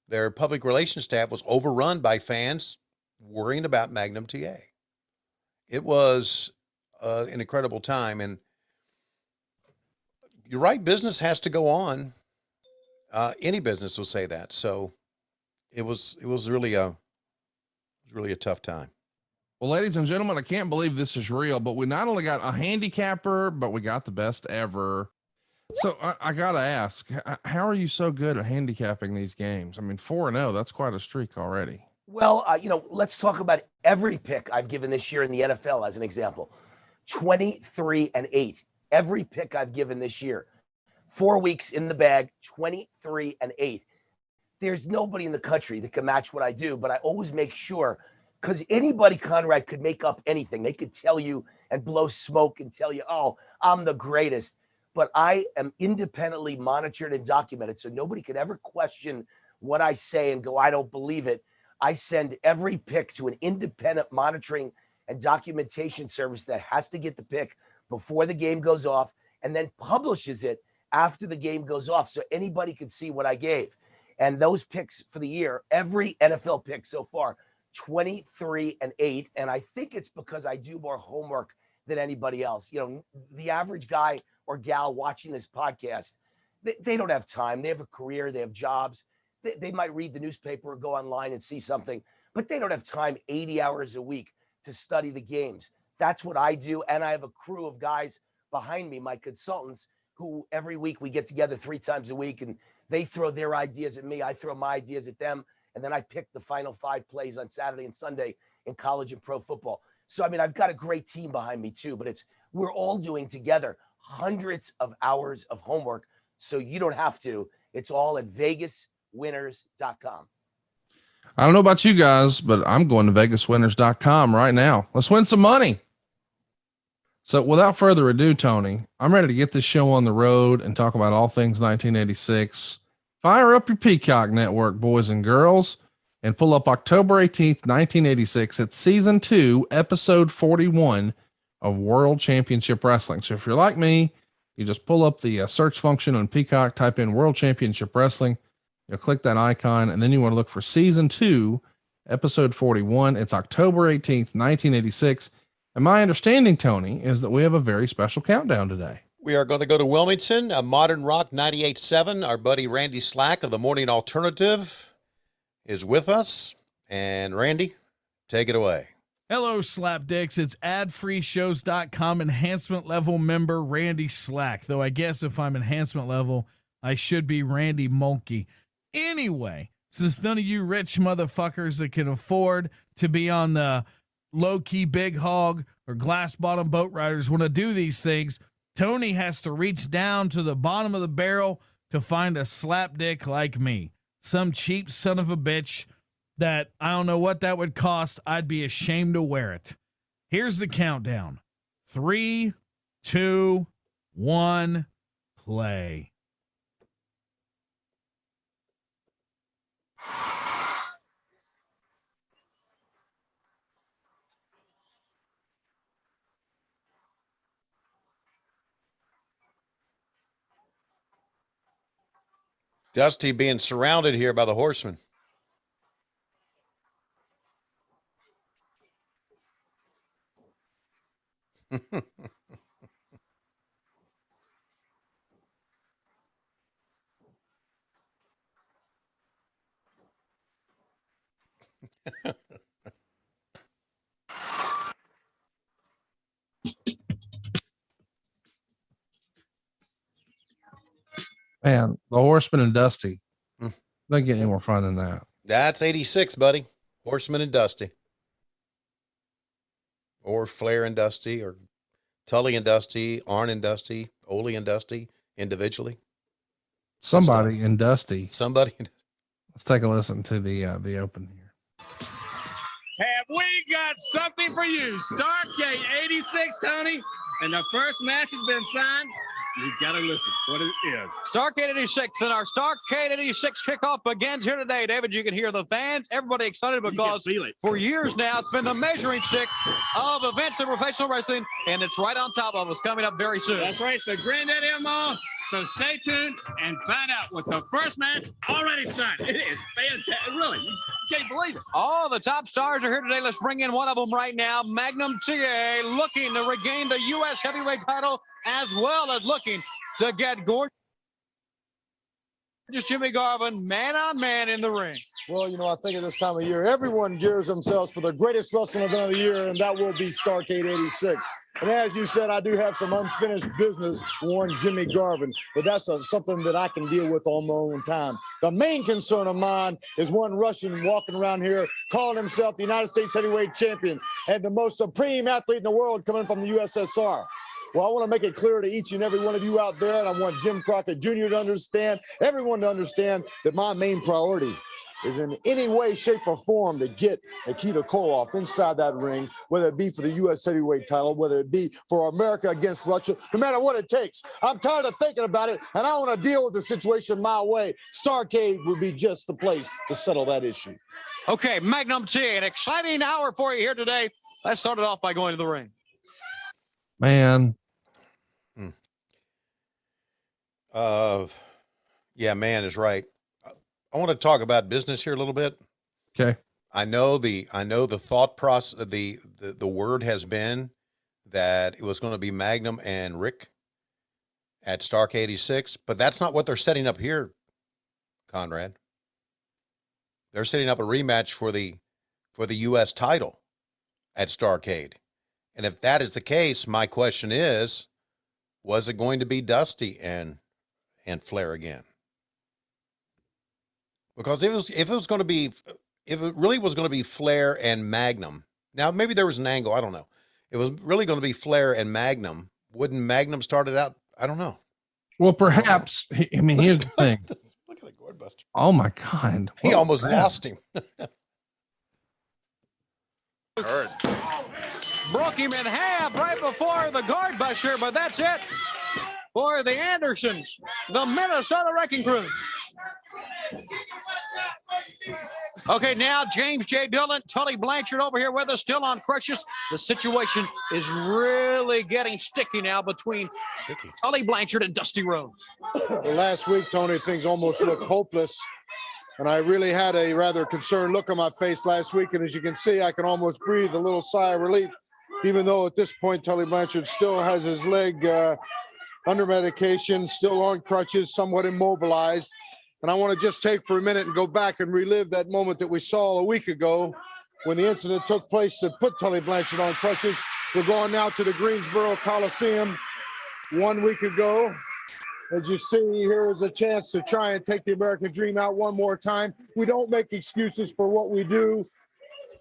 their public relations staff, was overrun by fans worrying about Magnum T.A. It was an incredible time. And you're right, business has to go on. Any business will say that. So it was really a tough time. Well, ladies and gentlemen, I can't believe this is real, but we not only got a handicapper, but we got the best ever. So I got to ask, how are you so good at handicapping these games? I mean, 4-0, that's quite a streak already. Well, let's talk about every pick I've given this year in the NFL as an example. 23-8. Every pick I've given this year. 4 weeks in the bag, 23-8. There's nobody in the country that can match what I do, but I always make sure, because anybody, Conrad, could make up anything. They could tell you and blow smoke and tell you, oh, I'm the greatest. But I am independently monitored and documented, so nobody could ever question what I say and go, I don't believe it. I send every pick to an independent monitoring and documentation service that has to get the pick before the game goes off and then publishes it after the game goes off so anybody can see what I gave. And those picks for the year, every NFL pick so far, 23-8. And I think it's because I do more homework than anybody else. The average guy or gal watching this podcast, they don't have time. They have a career, they have jobs. They might read the newspaper or go online and see something, but they don't have time 80 hours a week to study the games. That's what I do. And I have a crew of guys behind me, my consultants, who every week we get together 3 times a week and they throw their ideas at me. I throw my ideas at them. And then I pick the final 5 plays on Saturday and Sunday in college and pro football. So, I've got a great team behind me too, but we're all doing together hundreds of hours of homework. So you don't have to. It's all at vegaswinners.com. I don't know about you guys, but I'm going to vegaswinners.com right now. Let's win some money. So without further ado, Tony, I'm ready to get this show on the road and talk about all things 1986. Fire up your Peacock network, boys and girls, and pull up October 18th, 1986 at season 2, episode 41 of World Championship Wrestling. So if you're like me, you just pull up the search function on Peacock, type in World Championship Wrestling. You'll click that icon, and then you want to look for season 2, episode 41. It's October 18th, 1986. And my understanding, Tony, is that we have a very special countdown today. We are going to go to Wilmington, Modern Rock 98.7. Our buddy Randy Slack of the Morning Alternative is with us. And Randy, take it away. Hello, Slapdicks. It's adfreeshows.com enhancement level member Randy Slack. Though I guess if I'm enhancement level, I should be Randy Mulkey. Anyway, since none of you rich motherfuckers that can afford to be on the low-key big hog or glass bottom boat riders want to do these things, Tony has to reach down to the bottom of the barrel to find a slapdick like me. Some cheap son of a bitch that I don't know what that would cost. I'd be ashamed to wear it. Here's the countdown. 3, 2, 1, play. Dusty being surrounded here by the Horsemen. Man, the Horseman and Dusty. Mm. Don't get any more fun than that. That's 86, buddy. Horseman and Dusty. Or Flair and Dusty, or Tully and Dusty, Arn and Dusty, Ole and Dusty, individually. Somebody in Dusty. Somebody. Let's take a listen to the open here. Have we got something for you? Starrcade 86, Tony, and the first match has been signed. You gotta listen what it is. Starrcade 86 and our Starrcade 86 kickoff begins here today. David, you can hear the fans, everybody excited because for years now it's been the measuring stick of events in professional wrestling, and it's right on top of us coming up very soon. That's right. So Granddaddy M.O. So stay tuned and find out what the first match already signed. It is fantastic. Really, you can't believe it. All the top stars are here today. Let's bring in one of them right now. Magnum T.A. looking to regain the U.S. heavyweight title as well as looking to get gorgeous Jimmy Garvin man-on-man in the ring. Well, you know, I think at this time of year, everyone gears themselves for the greatest wrestling event of the year, and that will be Starrcade 86. And as you said, I do have some unfinished business on Jimmy Garvin, but that's something that I can deal with on my own time. The main concern of mine is one Russian walking around here calling himself the United States heavyweight champion and the most supreme athlete in the world coming from the USSR. Well, I want to make it clear to each and every one of you out there, and I want Jim Crockett Jr. to understand, everyone to understand that my main priority is in any way, shape, or form to get Nikita Koloff inside that ring, whether it be for the U.S. heavyweight title, whether it be for America against Russia, no matter what it takes. I'm tired of thinking about it, and I want to deal with the situation my way. Starrcade would be just the place to settle that issue. Okay, Magnum T.A., an exciting hour for you here today. Let's start it off by going to the ring. Man. Yeah, man is right. I want to talk about business here a little bit. Okay. I know the thought process, the word has been that it was going to be Magnum and Rick at Starrcade 86, but that's not what they're setting up here, Conrad. They're setting up a rematch for the U.S. title at Starrcade. And if that is the case, my question is, was it going to be Dusty and Flair again? Because if it really was going to be Flair and Magnum, now maybe there was an angle, I don't know. It was really going to be Flair and Magnum. Wouldn't Magnum start it out? I don't know. Well, perhaps. I mean, here's the thing. Look at the gourd buster. Oh my God! He almost lost him. Broke him in half right before the guard buster, but that's it for the Andersons, the Minnesota Wrecking Crew. Okay, now James J. Dillon, Tully Blanchard over here with us, still on crutches. The situation is really getting sticky now between Tully Blanchard and Dusty Rhodes. Well, last week, Tony, things almost looked hopeless, and I really had a rather concerned look on my face last week, and as you can see, I can almost breathe a little sigh of relief, even though at this point, Tully Blanchard still has his leg under medication, still on crutches, somewhat immobilized. And I want to just take for a minute and go back and relive that moment that we saw a week ago when the incident took place that put Tully Blanchard on crutches. We're going now to the Greensboro Coliseum 1 week ago. As you see, here is a chance to try and take the American dream out one more time. We don't make excuses for what we do.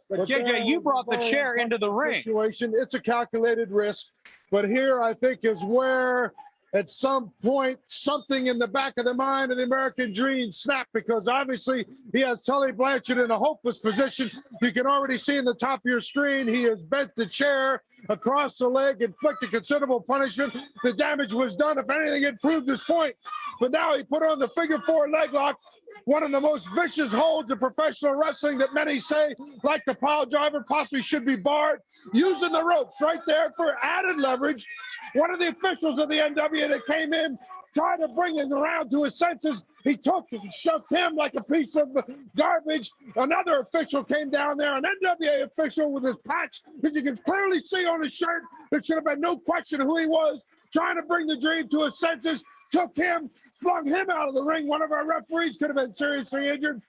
But JJ, you brought the chair into the ring. It's a calculated risk. But here I think is where at some point, something in the back of the mind of the American dream snapped, because obviously he has Tully Blanchard in a hopeless position. You can already see in the top of your screen, he has bent the chair across the leg, inflicted considerable punishment. The damage was done. If anything, it proved his point. But now he put on the figure four leg lock, one of the most vicious holds in professional wrestling that many say, like the pile driver, possibly should be barred. Using the ropes right there for added leverage. One of the officials of the NWA that came in tried to bring him around to his senses. He took and shoved him like a piece of garbage. Another official came down there, an NWA official with his patch, as you can clearly see on his shirt. There should have been no question who he was, trying to bring the dream to his senses. Took him, flung him out of the ring. One of our referees could have been seriously injured.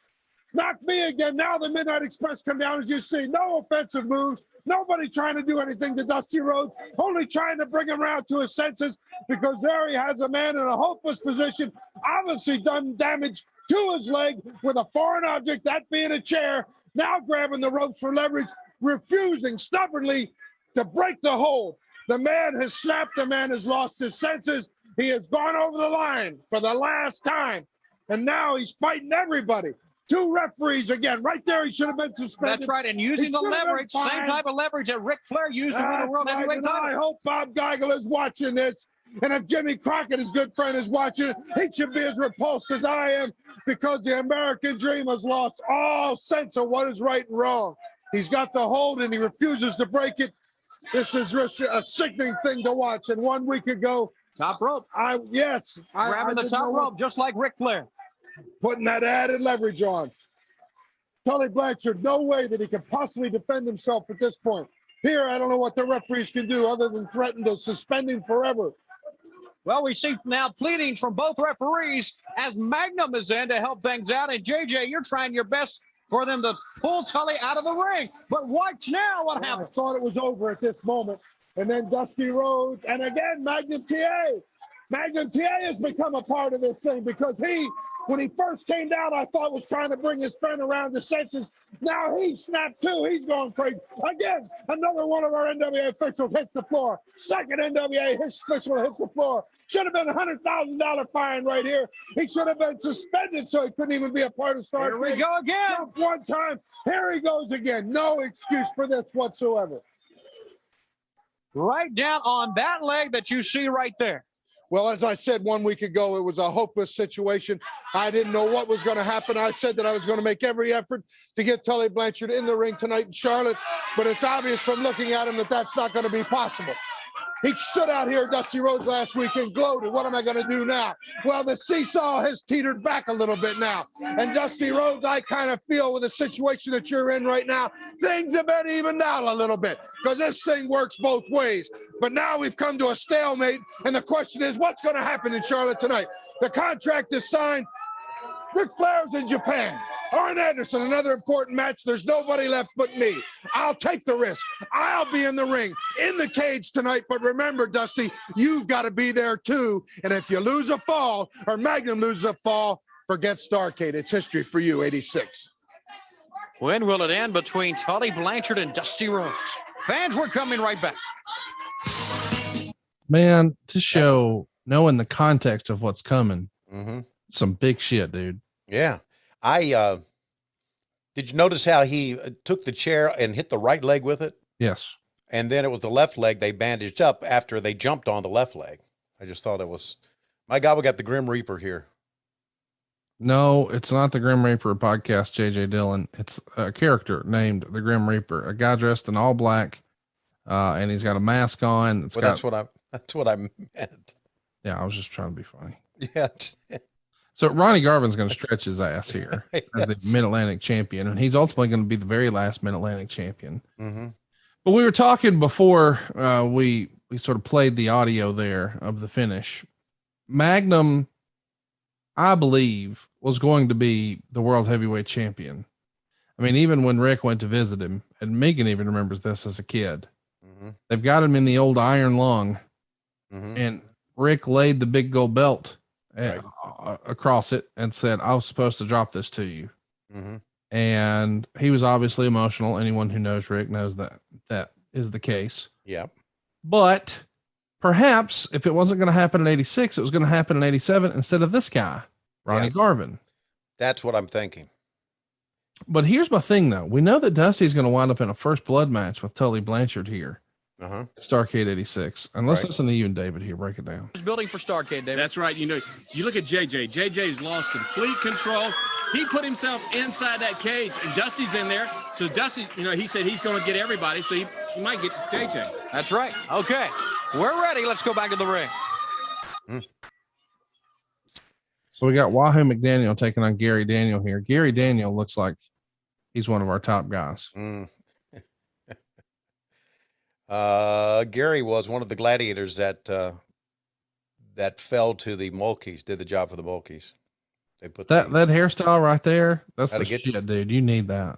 Knocked me again. Now the Midnight Express come down, as you see. No offensive moves. Nobody trying to do anything to Dusty Rhodes, only trying to bring him around to his senses, because there he has a man in a hopeless position, obviously done damage to his leg with a foreign object, that being a chair, now grabbing the ropes for leverage, refusing stubbornly to break the hold. The man has snapped. The man has lost his senses. He has gone over the line for the last time, and now he's fighting everybody. 2 referees again. Right there, he should have been suspended. That's right, and using the leverage, same type of leverage that Ric Flair used to win the World Heavyweight title. I hope Bob Geigel is watching this, and if Jimmy Crockett, his good friend, is watching it, he should be as repulsed as I am, because the American Dream has lost all sense of what is right and wrong. He's got the hold, and he refuses to break it. This is a sickening thing to watch. And 1 week ago, top rope. Grabbing the top rope, just like Ric Flair. Putting that added leverage on. Tully Blanchard, no way that he can possibly defend himself at this point. Here, I don't know what the referees can do other than threaten to suspend him forever. Well, we see now pleadings from both referees as Magnum is in to help things out. And JJ, you're trying your best for them to pull Tully out of the ring. But watch now what happens. I thought it was over at this moment. And then Dusty Rhodes, and again, Magnum T.A. Magnum T.A. has become a part of this thing, because when he first came down, I thought was trying to bring his friend around the senses. Now he snapped too. He's going crazy. Again, another one of our NWA officials hits the floor. Second NWA official hits the floor. Should have been a $100,000 fine right here. He should have been suspended, so he couldn't even be a part of Starrcade. Here we go again. Jump one time. Here he goes again. No excuse for this whatsoever. Right down on that leg that you see right there. Well, as I said 1 week ago, it was a hopeless situation. I didn't know what was going to happen. I said that I was going to make every effort to get Tully Blanchard in the ring tonight in Charlotte, but it's obvious from looking at him that that's not going to be possible. He stood out here, Dusty Rhodes, last week and gloated. What am I going to do now? Well, the seesaw has teetered back a little bit now. And Dusty Rhodes, I kind of feel with the situation that you're in right now, things have been evened out a little bit, because this thing works both ways. But now we've come to a stalemate, and the question is, what's going to happen in Charlotte tonight? The contract is signed. Ric Flair's in Japan. Arn Anderson, another important match. There's nobody left but me. I'll take the risk. I'll be in the ring, in the cage tonight. But remember, Dusty, you've got to be there too. And if you lose a fall, or Magnum loses a fall, forget Starrcade. It's history for you, 86. When will it end between Tully Blanchard and Dusty Rhodes? Fans, we're coming right back. Man, to show, knowing the context of what's coming, Mm-hmm. some big shit, dude. Yeah. Did you notice how he took the chair and hit the right leg with it? Yes. And then it was the left leg they bandaged up after they jumped on the left leg. I just thought it was, my God, we got the Grim Reaper here. No, it's not the Grim Reaper podcast, JJ Dillon. It's a character named the Grim Reaper, a guy dressed in all black, and he's got a mask on. Well, that's what I meant. Yeah, I was just trying to be funny. Yeah. So Ronnie Garvin's going to stretch his ass here as the Mid-Atlantic champion, and he's ultimately going to be the very last Mid-Atlantic champion. Mm-hmm. But we were talking before we sort of played the audio there of the finish. Magnum, I believe, was going to be the world heavyweight champion. I mean, even when Rick went to visit him, and Megan even remembers this as a kid, Mm-hmm. they've got him in the old iron lung, Mm-hmm. and Rick laid the big gold belt Right. across it and said, I was supposed to drop this to you. Mm-hmm. And he was obviously emotional. Anyone who knows Rick knows that is the case. Yeah. But perhaps if it wasn't going to happen in 86, it was going to happen in 87 instead of this guy, Ronnie Yeah. Garvin. That's what I'm thinking. But here's my thing, though. We know that Dusty's going to wind up in a first blood match with Tully Blanchard here. Uh-huh. Starrcade 86. And let's Right. listen to you and David here. Break it down. He's building for Starrcade, David. That's right. You know, you look at JJ. JJ's lost complete control. He put himself inside that cage, and Dusty's in there. So Dusty, you know, he said he's going to get everybody, so he might get JJ. That's right. Okay. We're ready. Let's go back to the ring. So we got Wahoo McDaniel taking on Gary Daniel here. Gary Daniel looks like he's one of our top guys. Mm. Gary was one of the gladiators that fell to the Mulkeys, did the job for the Mulkeys. They put That hairstyle right there, that's Gotta the get shit, dude. You need that.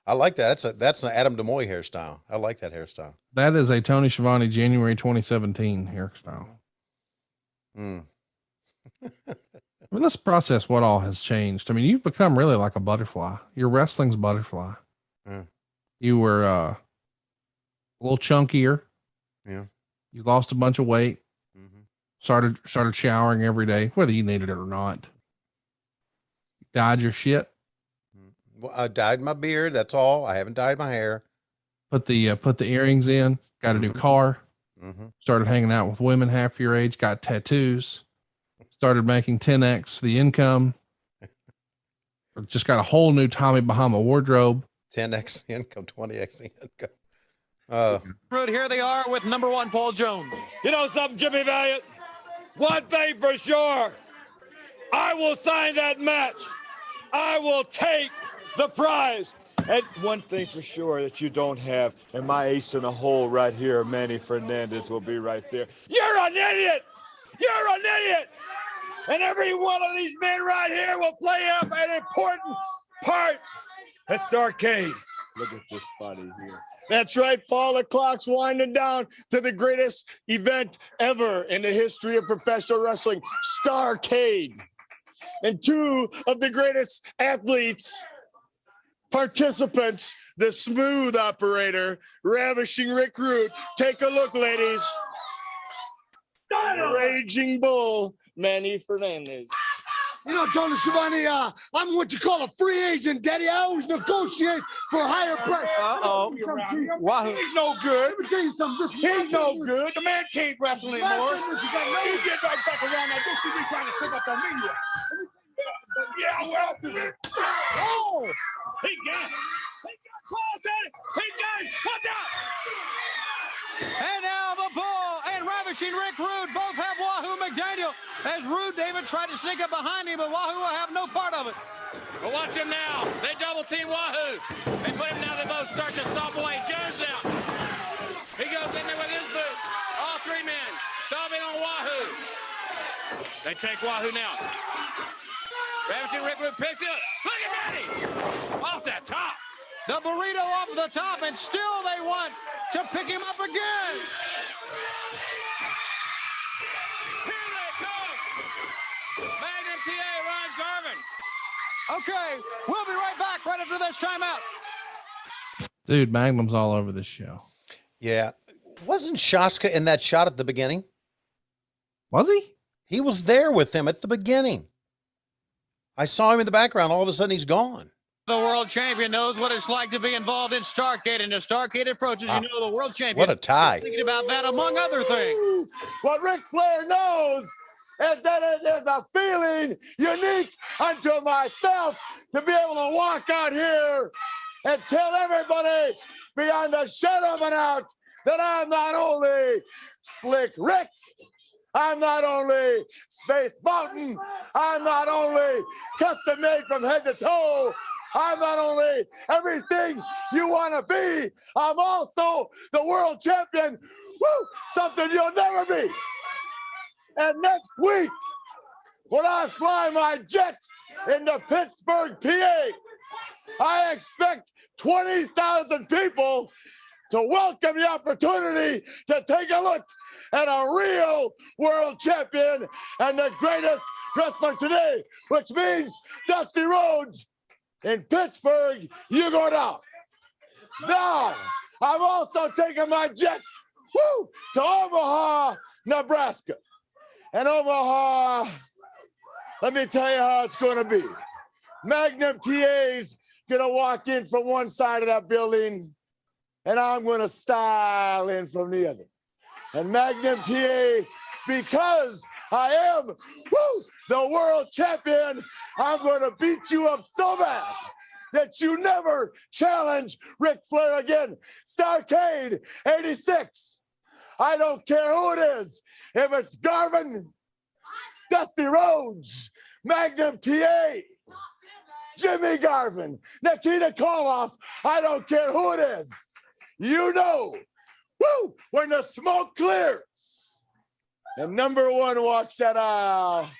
I like that. That's an Adam DeMoy hairstyle. I like that hairstyle. That is a Tony Schiavone January 2017 hairstyle. Mm. I mean, let's process what all has changed. I mean, you've become really like a butterfly. Your wrestling's butterfly. Mm. You were a little chunkier. Yeah. You lost a bunch of weight. Mm-hmm. Started showering every day, whether you needed it or not. Dyed your shit. Well, I dyed my beard. That's all. I haven't dyed my hair. Put the earrings in. Got a new car. Mm-hmm. Started hanging out with women half your age. Got tattoos. Started making 10x the income. Just got a whole new Tommy Bahama wardrobe. 10x the income, 20x the income. Rude, here they are with number 1 Paul Jones. You know something, Jimmy Valiant? One thing for sure, I will sign that match. I will take the prize. And one thing for sure that you don't have, and my ace in the hole right here, Manny Fernandez, will be right there. You're an idiot! You're an idiot! And every one of these men right here will play up an important part at Starrcade. Look at this body here. That's right, Paul. The clock's winding down to the greatest event ever in the history of professional wrestling, Starrcade. And 2 of the greatest athletes, participants, the smooth operator, Ravishing Rick Rude. Take a look, ladies. Raging Bull, Manny Fernandez. You know, Tony Schiavone, I'm what you call a free agent, Daddy. I always negotiate for a higher price. Wahoo. He's no good. Let me tell you something. He's no good. The man can't wrestle anymore. You get right back around like this. You be trying to stick up on me. Yeah, well. Oh, he got it. He got claws at it. He got it. Watch out. And now the Bull and Ravishing Rick Rude both have Wahoo McDaniel. As Rude David tried to sneak up behind him, but Wahoo will have no part of it. But watch him now. They double team Wahoo. They put him down. They both start to stop away. Jones out. He goes in there with his boots. All 3 men shoving on Wahoo. They take Wahoo now. Ravishing Rick Rude picks it up. Look at Manny. Off that top. The burrito off the top, and still they want to pick him up again. Here they come. Magnum T.A. Ron Garvin. Okay, we'll be right back right after this timeout. Dude, Magnum's all over this show. Yeah. Wasn't Shaska in that shot at the beginning? Was he? He was there with them at the beginning. I saw him in the background. All of a sudden, he's gone. The world champion knows what it's like to be involved in Starrcade, and as Starrcade approaches, you know the world champion. What a tie. Thinking about that, among other things. What Ric Flair knows is that it is a feeling unique unto myself to be able to walk out here and tell everybody beyond a shadow of a doubt that I'm not only Slick Rick, I'm not only Space Mountain, I'm not only custom made from head to toe, I'm not only everything you want to be, I'm also the world champion. Woo! Something you'll never be. And next week, when I fly my jet into Pittsburgh, PA, I expect 20,000 people to welcome the opportunity to take a look at a real world champion and the greatest wrestler today, which means Dusty Rhodes. In Pittsburgh, you go down. Now, I'm also taking my jet to Omaha, Nebraska. And Omaha, let me tell you how it's going to be. Magnum T.A.'s going to walk in from one side of that building, and I'm going to style in from the other. And Magnum T.A., because I am the world champion, I'm going to beat you up so bad that you never challenge Ric Flair again. Starrcade 86. I don't care who it is. If it's Garvin, Dusty Rhodes, Magnum T.A., Jimmy Garvin, Nikita Koloff, I don't care who it is. You know, when the smoke clears, and number 1 walks that aisle.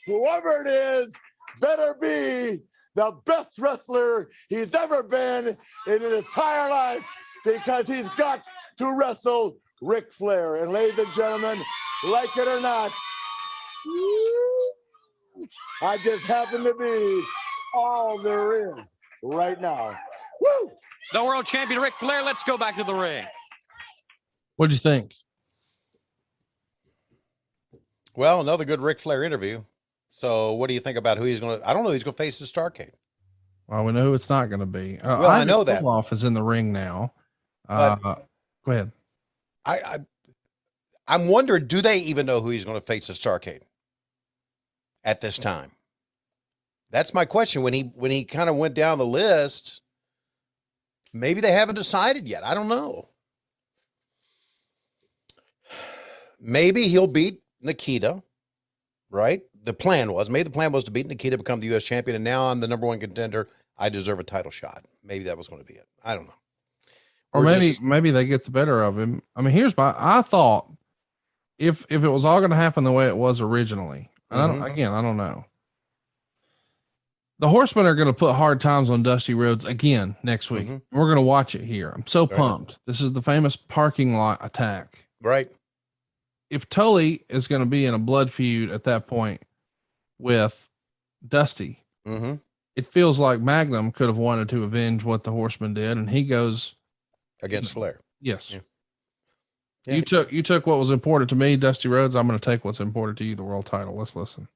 Whoever it is better be the best wrestler he's ever been in his entire life because he's got to wrestle Ric Flair. And ladies and gentlemen, like it or not, I just happen to be all there is right now. Woo! The world champion Ric Flair. Let's go back to the ring. What'd you think? Well, another good Ric Flair interview. So what do you think about who he's going to, I don't know who he's going to face at Starrcade. Well, we know who it's not going to be. Well, I know that. Koloff is in the ring now. Go ahead. I'm wondering, do they even know who he's going to face at Starrcade at this time? That's my question. When he kind of went down the list, maybe they haven't decided yet. I don't know. Maybe he'll beat Nikita, right? The plan was to beat Nikita, become the U.S. champion, and now I'm the number one contender. I deserve a title shot. Maybe that was going to be it. I don't know. Or maybe they get the better of him. I mean, I thought if it was all going to happen the way it was originally, and I don't know. The Horsemen are going to put hard times on Dusty Rhodes again next week. We're going to watch it here. I'm so pumped. This is the famous parking lot attack. Right. If Tully is going to be in a blood feud at that point with Dusty, it feels like Magnum could have wanted to avenge what the Horsemen did, and he goes against Flair. Yes. Yeah. You took what was important to me, Dusty Rhodes. I'm going to take what's important to you, the world title. Let's listen.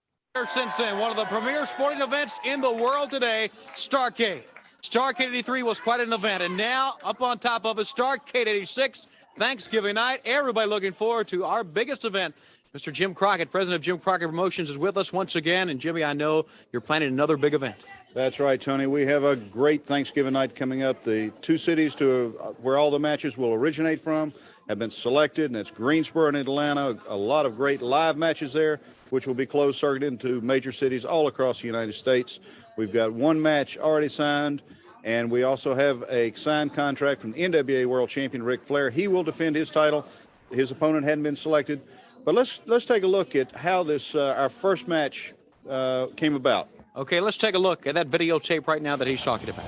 Since then, one of the premier sporting events in the world today, Starrcade. Starrcade 83 was quite an event, and now up on top of it, Starrcade 86, Thanksgiving night. Everybody looking forward to our biggest event. Mr. Jim Crockett, president of Jim Crockett Promotions, is with us once again. And Jimmy, I know you're planning another big event. That's right, Tony. We have a great Thanksgiving night coming up. The two cities where all the matches will originate from have been selected, and it's Greensboro and Atlanta. A lot of great live matches there, which will be closed circuit into major cities all across the United States. We've got one match already signed, and we also have a signed contract from the NWA World Champion Ric Flair. He will defend his title. His opponent hadn't been selected. But let's take a look at how this our first match came about. Okay, let's take a look at that videotape right now that he's talking about.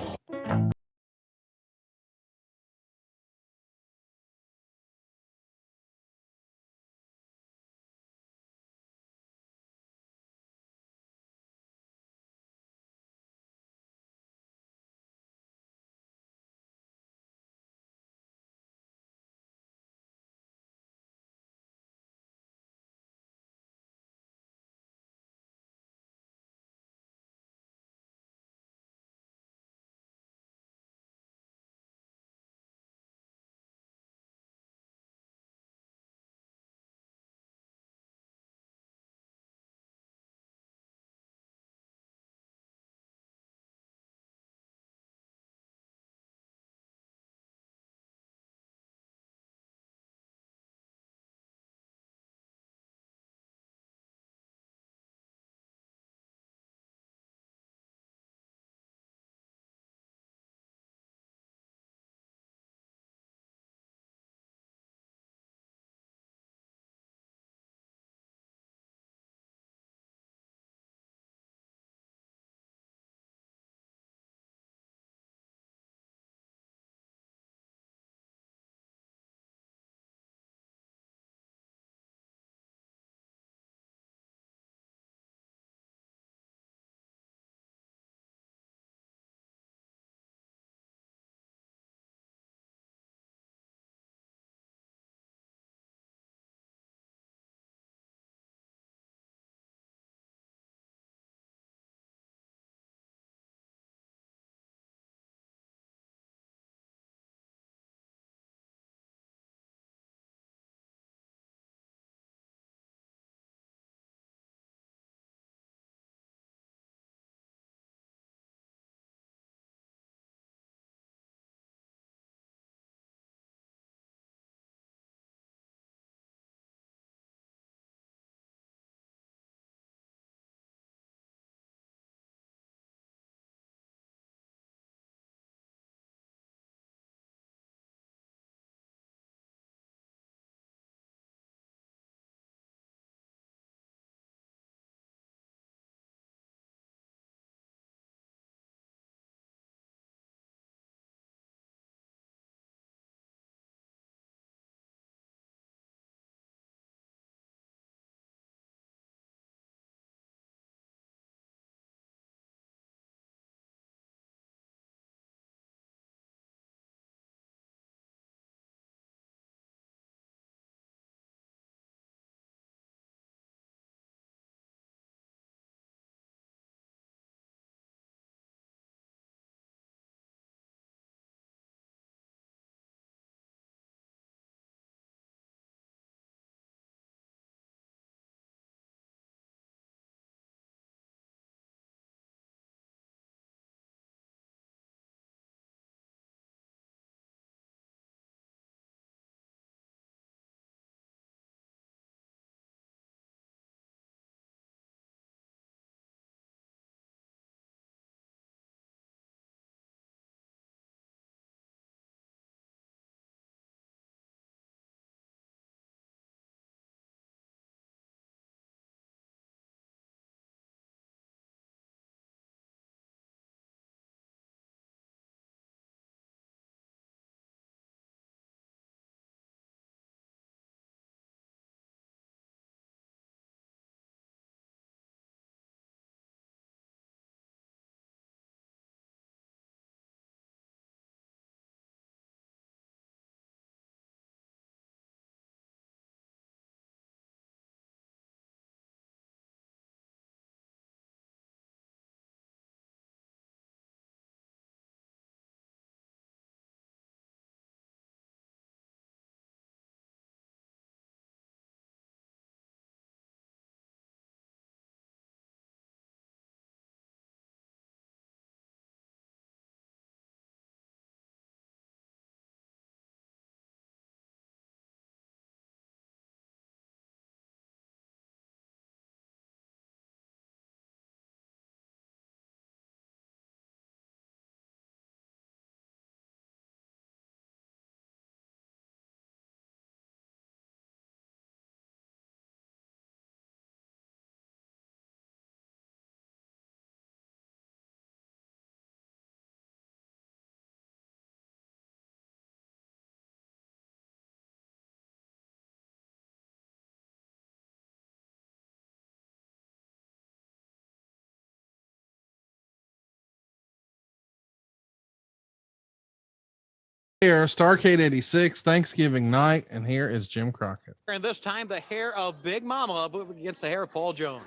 Here, Starrcade 86, Thanksgiving night, and here is Jim Crockett. And this time, the hair of Big Mama up against the hair of Paul Jones.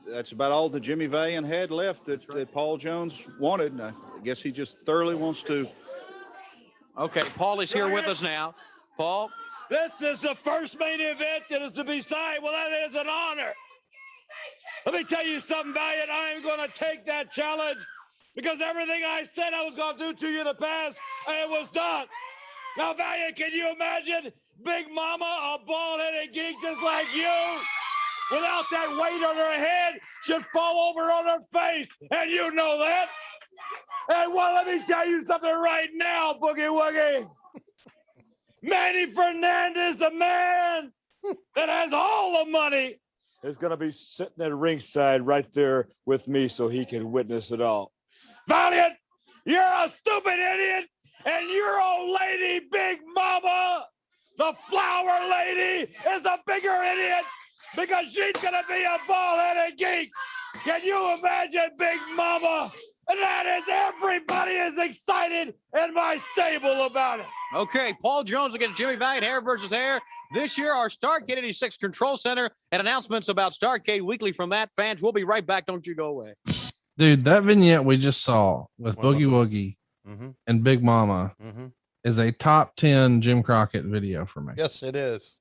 That's about all that Jimmy Valiant had left that Paul Jones wanted. And I guess he just thoroughly wants to. Okay, Paul is here with us now. Paul? This is the first main event that is to be signed. Well, that is an honor. Let me tell you something, Valiant. I am going to take that challenge because everything I said I was going to do to you in the past, it was done. Now, Valiant, can you imagine Big Mama, a bald-headed geek just like you, without that weight on her head, should fall over on her face, and you know that. And well, let me tell you something right now, Boogie Woogie. Manny Fernandez, the man that has all the money, is going to be sitting at ringside right there with me so he can witness it all. Valiant, you're a stupid idiot, and your old lady, Big Mama, the flower lady, is a bigger idiot because she's going to be a bald-headed geek. Can you imagine Big Mama? And that is, everybody is excited in my stable about it. Okay, Paul Jones against Jimmy Valiant, hair versus hair. This year, our Starrcade 86 Control Center and announcements about Starrcade Weekly from that. Fans, we'll be right back. Don't you go away. Dude, that vignette we just saw with Boogie Woogie and Big Mama is a top 10 Jim Crockett video for me. Yes, it is.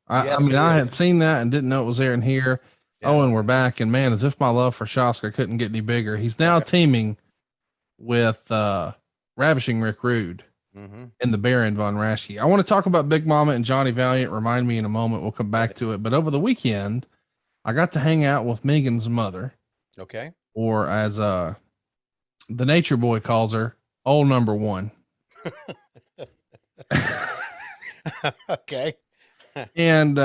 I mean, I had seen that and didn't know it was there and here. Yeah. Oh, and we're back. And man, as if my love for Shaska couldn't get any bigger. He's now teaming with Ravishing Rick Rude and the Baron Von Raschke. I want to talk about Big Mama and Johnny Valiant. Remind me in a moment. We'll come back to it. But over the weekend, I got to hang out with Megan's mother. Okay. Or as the Nature Boy calls her, old number one. Okay. And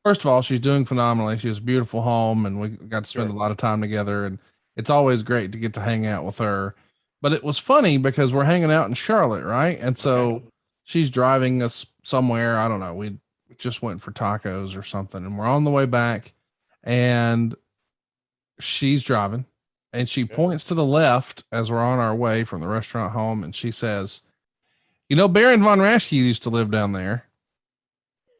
first of all, she's doing phenomenally. She has a beautiful home, and we got to spend a lot of time together. And it's always great to get to hang out with her. But it was funny because we're hanging out in Charlotte, right? And so she's driving us somewhere. I don't know. We just went for tacos or something, and we're on the way back, and she's driving, and she points to the left as we're on our way from the restaurant home, and she says, "You know, Baron Von Raschke used to live down there."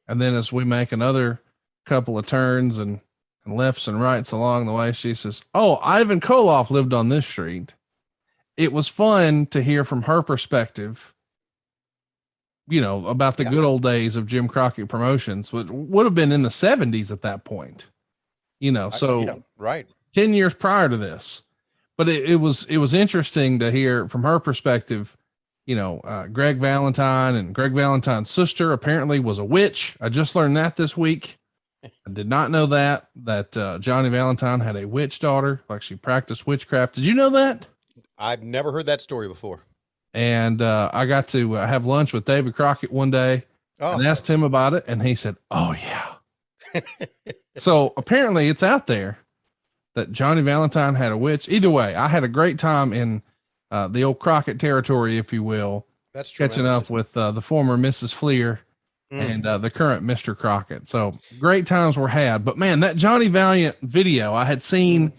And then as we make another couple of turns and lefts and rights along the way, she says, "Oh, Ivan Koloff lived on this street." It was fun to hear from her perspective, you know, about the good old days of Jim Crockett Promotions, which would have been in the 70s at that point, you know, so right. 10 years prior to this. But it was interesting to hear from her perspective. You know, Greg Valentine and Greg Valentine's sister apparently was a witch. I just learned that this week. I did not know that Johnny Valentine had a witch daughter, like she practiced witchcraft. Did you know that? I've never heard that story before. And I got to have lunch with David Crockett one day and asked him about it. And he said, "Oh yeah." So apparently it's out there that Johnny Valentine had a witch. Either way, I had a great time in the old Crockett territory, if you will. That's true. Catching up with the former Mrs. Flair and the current Mr. Crockett. So great times were had. But man, that Johnny Valiant video I had seen,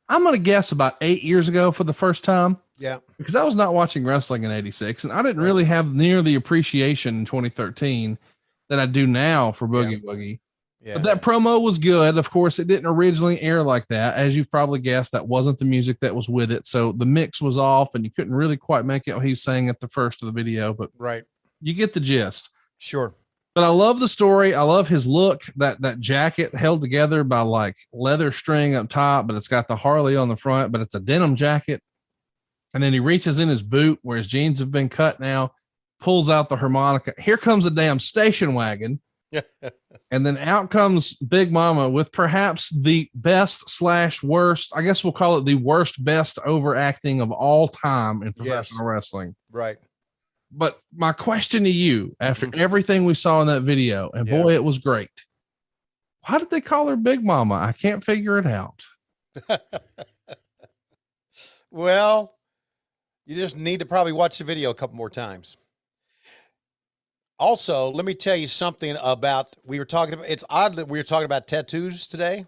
I'm going to guess about 8 years ago for the first time. Yeah. Because I was not watching wrestling in 86, and I didn't really have near the appreciation in 2013 that I do now for Boogie Woogie. Yeah. But that promo was good. Of course, it didn't originally air like that. As you've probably guessed, that wasn't the music that was with it. So the mix was off and you couldn't really quite make out what he was saying at the first of the video, but you get the gist. Sure. But I love the story. I love his look, that jacket held together by like leather string up top, but it's got the Harley on the front, but it's a denim jacket. And then he reaches in his boot where his jeans have been cut now, pulls out the harmonica. Here comes a damn station wagon. And then out comes Big Mama with perhaps the best / worst. I guess we'll call it the worst, best overacting of all time in professional wrestling. Right. But my question to you, after everything we saw in that video, and boy, it was great. Why did they call her Big Mama? I can't figure it out. Well, you just need to probably watch the video a couple more times. Also, let me tell you something about, it's odd that we were talking about tattoos today.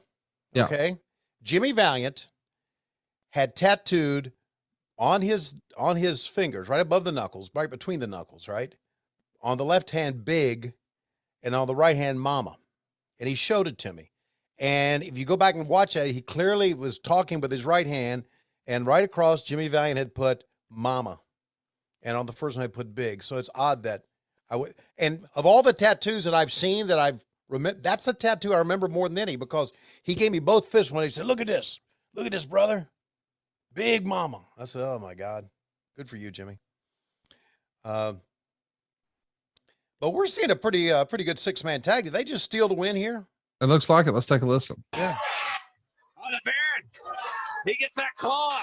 Yeah. Okay. Jimmy Valiant had tattooed on his fingers, right above the knuckles, right between the knuckles, right? On the left hand, Big, and on the right hand, Mama. And he showed it to me. And if you go back and watch it, he clearly was talking with his right hand, and right across, Jimmy Valiant had put Mama. And on the first one, I put Big. So it's odd that and of all the tattoos that I've seen that I've that's the tattoo I remember more than any, because he gave me both fists when he said, look at this, brother. Big Mama. I said, oh my God. Good for you, Jimmy. But we're seeing a pretty good 6-man tag. Did they just steal the win here? It looks like it. Let's take a listen. Yeah. Oh, the Baron. He gets that claw.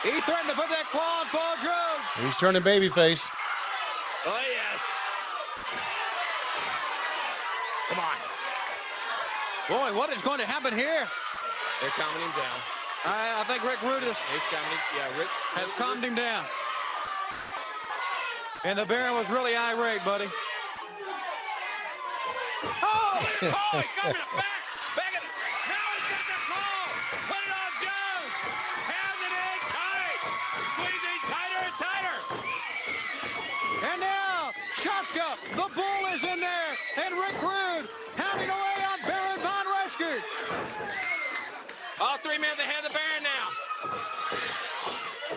He threatened to put that claw on Paul Rhodes. He's turning babyface. Oh, yes. Come on. Boy, what is going to happen here? They're calming him down. I think Rick Rude He's calming. Yeah, Rick has calmed him down. And the Baron was really irate, buddy. Oh, he's coming back. Back at now he's got the claw. Put it on Jones. Has it in tight. Squeezing tighter and tighter. And now, Shaska, the Bull is in there. And Rick Rude pounding away on Baron Von Raschke. All three men, they have the Baron now.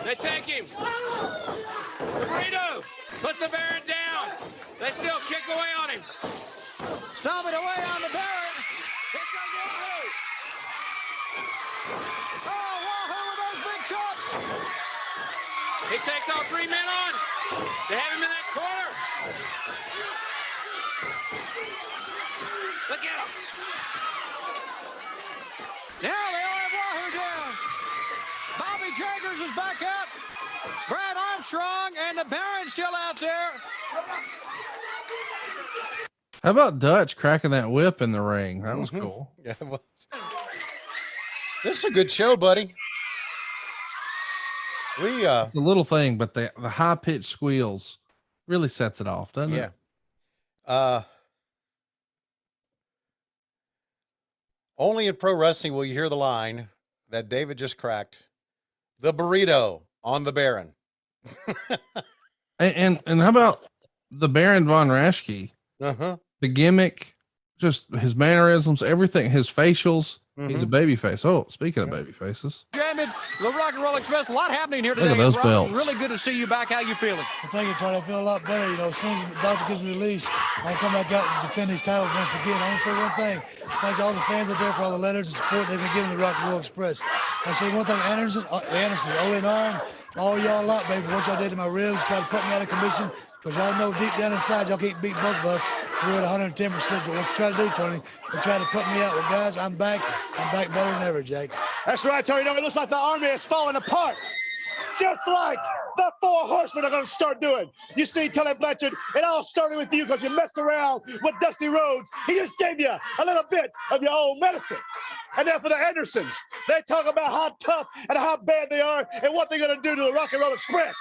They take him. The burrito puts the Baron down. They still kick away on him. Stomping away on the Baron. Here comes Wahoo. Oh, Wahoo with those big chops. He takes all three men on. They have him in that corner. Look at him. Now they all have Wahoo down. Bobby Jaggers is back up. Brad Armstrong and the Baron's still out there. How about Dutch cracking that whip in the ring? That was cool. Yeah, it was. This is a good show, buddy. The little thing, but the high pitched squeals really sets it off, doesn't it? Yeah. Only in pro wrestling will you hear the line that David just cracked. The burrito on the Baron. and how about the Baron Von Raschke? Uh-huh. The gimmick, just his mannerisms, everything, his facials. He's a baby face. Oh, speaking of baby faces. Champions, the Rock and Roll Express. A lot happening here today. Look at those Rob, belts. Really good to see you back. How you feeling? Well, thank you, Tony. I feel a lot better. You know, as soon as the doctor gives me release, I'll come back out and defend these titles once again. I want to say one thing. Thank all the fans out there for all the letters and support they've been giving the Rock and Roll Express. I say one thing, Anderson, Ole and Arn, all y'all a lot, baby, for what y'all did to my ribs, try to put me out of commission, because y'all know deep down inside y'all can't beat both of us. We're at 110%. What you try to do, Tony, you try to put me out. Well, guys, I'm back better than ever, Jake. That's right, Tony. No, it looks like the army is falling apart. Just like the Four Horsemen are going to start doing. You see, Tully Blanchard, it all started with you because you messed around with Dusty Rhodes. He just gave you a little bit of your old medicine. And then for the Andersons, they talk about how tough and how bad they are and what they're going to do to the Rock and Roll Express.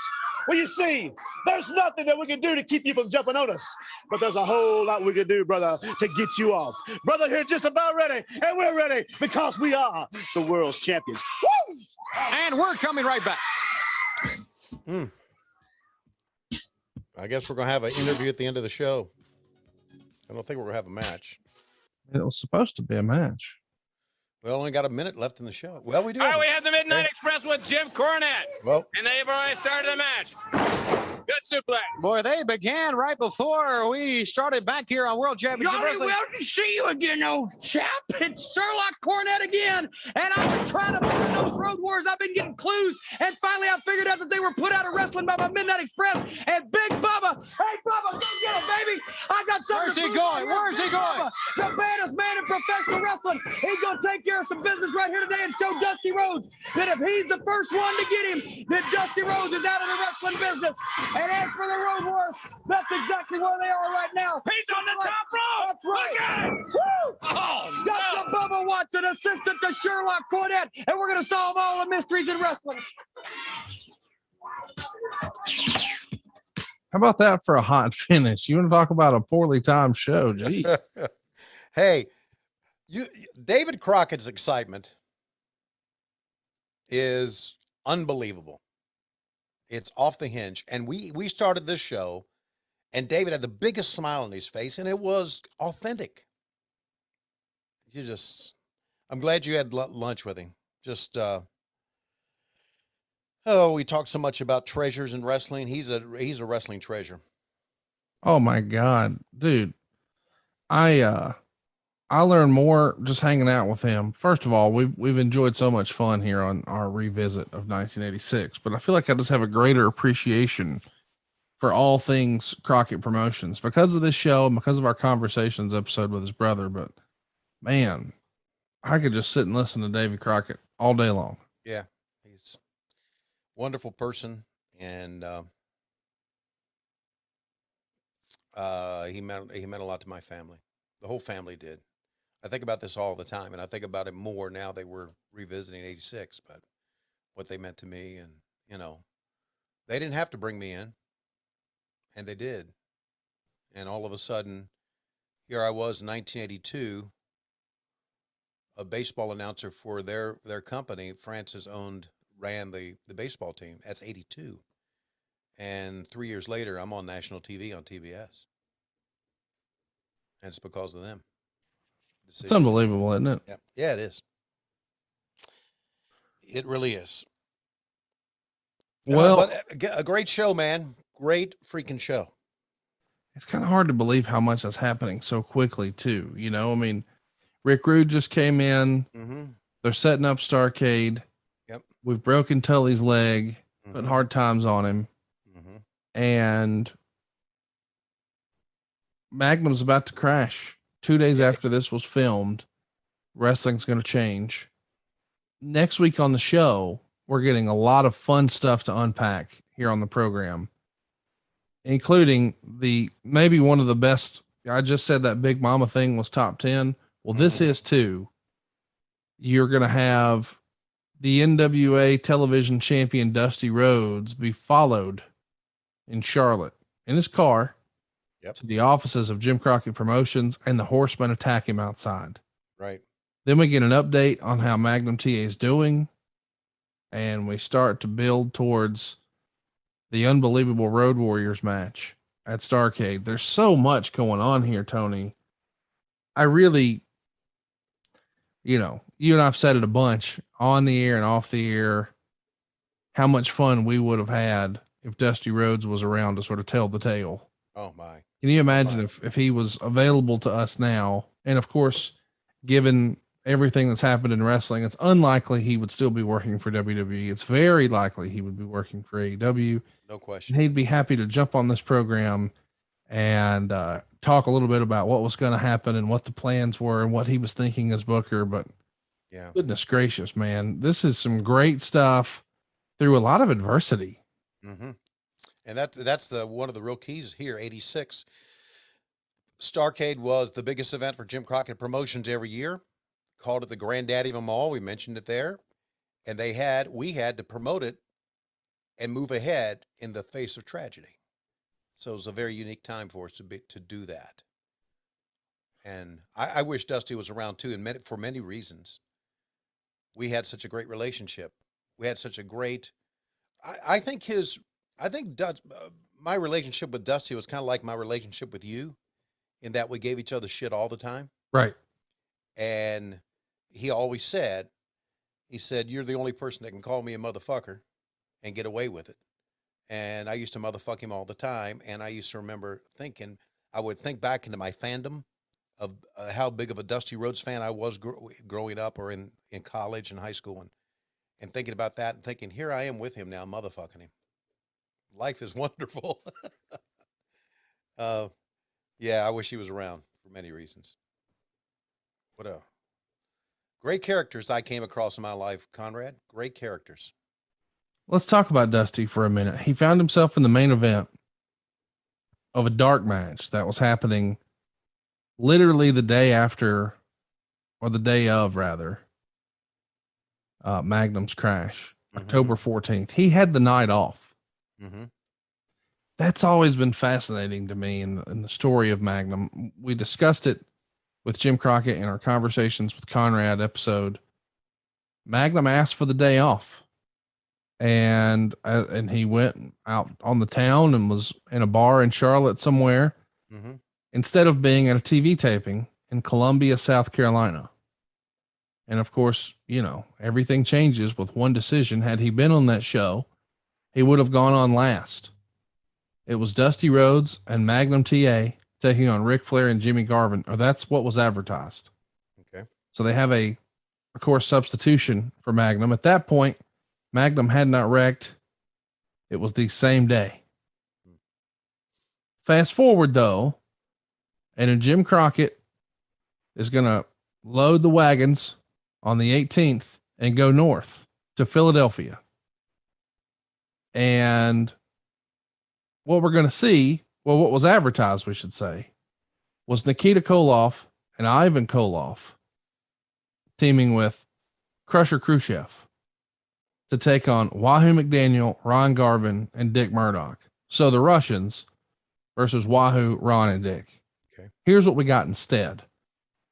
Well, you see, there's nothing that we can do to keep you from jumping on us. But there's a whole lot we can do, brother, to get you off. Brother, here just about ready, and we're ready because we are the world's champions. Woo! And we're coming right back. I guess we're going to have an interview at the end of the show. I don't think we're going to have a match. It was supposed to be a match. We only got a minute left in the show. Well, we do. All right, we have the Midnight Express with Jim Cornette. Well, and they've already started the match. Good suplex. Boy, they began right before we started back here on World Championship Johnny, Wrestling. well to see you again, old chap. It's Sherlock Cornette again. And I was trying to find those Road Wars. I've been getting clues. And finally, I figured out that they were put out of wrestling by my Midnight Express. And Big Bubba, hey, Bubba, go get him, baby. I got something. Where's he going? Where's he going? The baddest man in professional wrestling. He's going to take care of some business right here today and show Dusty Rhodes that if he's the first one to get him, that Dusty Rhodes is out of the wrestling business. And as for the Road Wars, that's exactly where they are right now. He's on the top rope. That's right. Look at him. Woo! Oh, Dr. Bubba Watson, assistant to Sherlock Cornette, and we're going to solve all the mysteries in wrestling. How about that for a hot finish? You want to talk about a poorly timed show? Gee. Hey, David Crockett's excitement is unbelievable. It's off the hinge. And we started this show, and David had the biggest smile on his face, and it was authentic. I'm glad you had lunch with him. We talked so much about treasures in wrestling. He's a wrestling treasure. Oh my God, dude. I learned more just hanging out with him. First of all, we've enjoyed so much fun here on our revisit of 1986, but I feel like I just have a greater appreciation for all things Crockett Promotions because of this show and because of our conversations episode with his brother. But man, I could just sit and listen to Davy Crockett all day long. Yeah. He's a wonderful person. And, he meant a lot to my family. The whole family did. I think about this all the time, and I think about it more now that we're revisiting 86, but what they meant to me. And, they didn't have to bring me in, and they did. And all of a sudden, here I was in 1982, a baseball announcer for their company. Francis ran the baseball team. That's 82. And 3 years later, I'm on national TV on TBS. And it's because of them. It's unbelievable, isn't it? Yeah. Yeah, it is. It really is. Well, but a great show, man. Great freaking show. It's kind of hard to believe how much that's happening so quickly too. I mean, Rick Rude just came in. Mm-hmm. They're setting up Starrcade. Yep. We've broken Tully's leg, putting hard times on him. Mm-hmm. And Magnum's about to crash 2 days after this was filmed. Wrestling's going to change. Next week on the show, we're getting a lot of fun stuff to unpack here on the program, including maybe one of the best. I just said that Big Mama thing was top 10. Well, this is too. You're going to have the NWA television champion Dusty Rhodes be followed in Charlotte in his car to the offices of Jim Crockett Promotions, and the Horsemen attack him outside. Right. Then we get an update on how Magnum T.A. is doing, and we start to build towards the unbelievable Road Warriors match at Starrcade. There's so much going on here, Tony. I really, you and I've said it a bunch on the air and off the air, how much fun we would have had if Dusty Rhodes was around to sort of tell the tale. Oh my. Can you imagine if he was available to us now? And of course, given everything that's happened in wrestling, it's unlikely he would still be working for WWE. It's very likely he would be working for AEW. No question. And he'd be happy to jump on this program and talk a little bit about what was going to happen and what the plans were and what he was thinking as Booker. But yeah, goodness gracious, man, this is some great stuff through a lot of adversity. Mm-hmm. And that's one of the real keys here. 86. Starrcade was the biggest event for Jim Crockett Promotions every year. Called it the granddaddy of them all. We mentioned it there. And we had to promote it and move ahead in the face of tragedy. So it was a very unique time for us to do that. And I wish Dusty was around too, and for many reasons. We had such a great relationship. We had such a great, I think my relationship with Dusty was kind of like my relationship with you, in that we gave each other shit all the time. Right. And he always said, you're the only person that can call me a motherfucker and get away with it. And I used to motherfuck him all the time. And I used to remember I would think back into my fandom of how big of a Dusty Rhodes fan I was growing up or in college and high school, and thinking about that and thinking, here I am with him now, motherfucking him. Life is wonderful. Yeah, I wish he was around for many reasons. What a great characters I came across in my life, Conrad. Great characters. Let's talk about Dusty for a minute. He found himself in the main event of a dark match that was happening literally the day after, or the day of rather, Magnum's crash, October 14th. He had the night off. Mm-hmm. That's always been fascinating to me in the story of Magnum. We discussed it with Jim Crockett in our Conversations with Conrad episode. Magnum asked for the day off, and he went out on the town and was in a bar in Charlotte somewhere, instead of being at a TV taping in Columbia, South Carolina. And of course, you know, everything changes with one decision. Had he been on that show, he would have gone on last. It was Dusty Rhodes and Magnum T.A. taking on Ric Flair and Jimmy Garvin, or that's what was advertised. Okay. So they have of course, substitution for Magnum. At that point, Magnum had not wrecked. It was the same day. Fast forward though, and then Jim Crockett is going to load the wagons on the 18th and go north to Philadelphia. And what we're going to see, well, what was advertised, we should say, was Nikita Koloff and Ivan Koloff teaming with Crusher Khrushchev to take on Wahoo McDaniel, Ron Garvin, and Dick Murdoch. So the Russians versus Wahoo, Ron, and Dick. Okay. Here's what we got instead.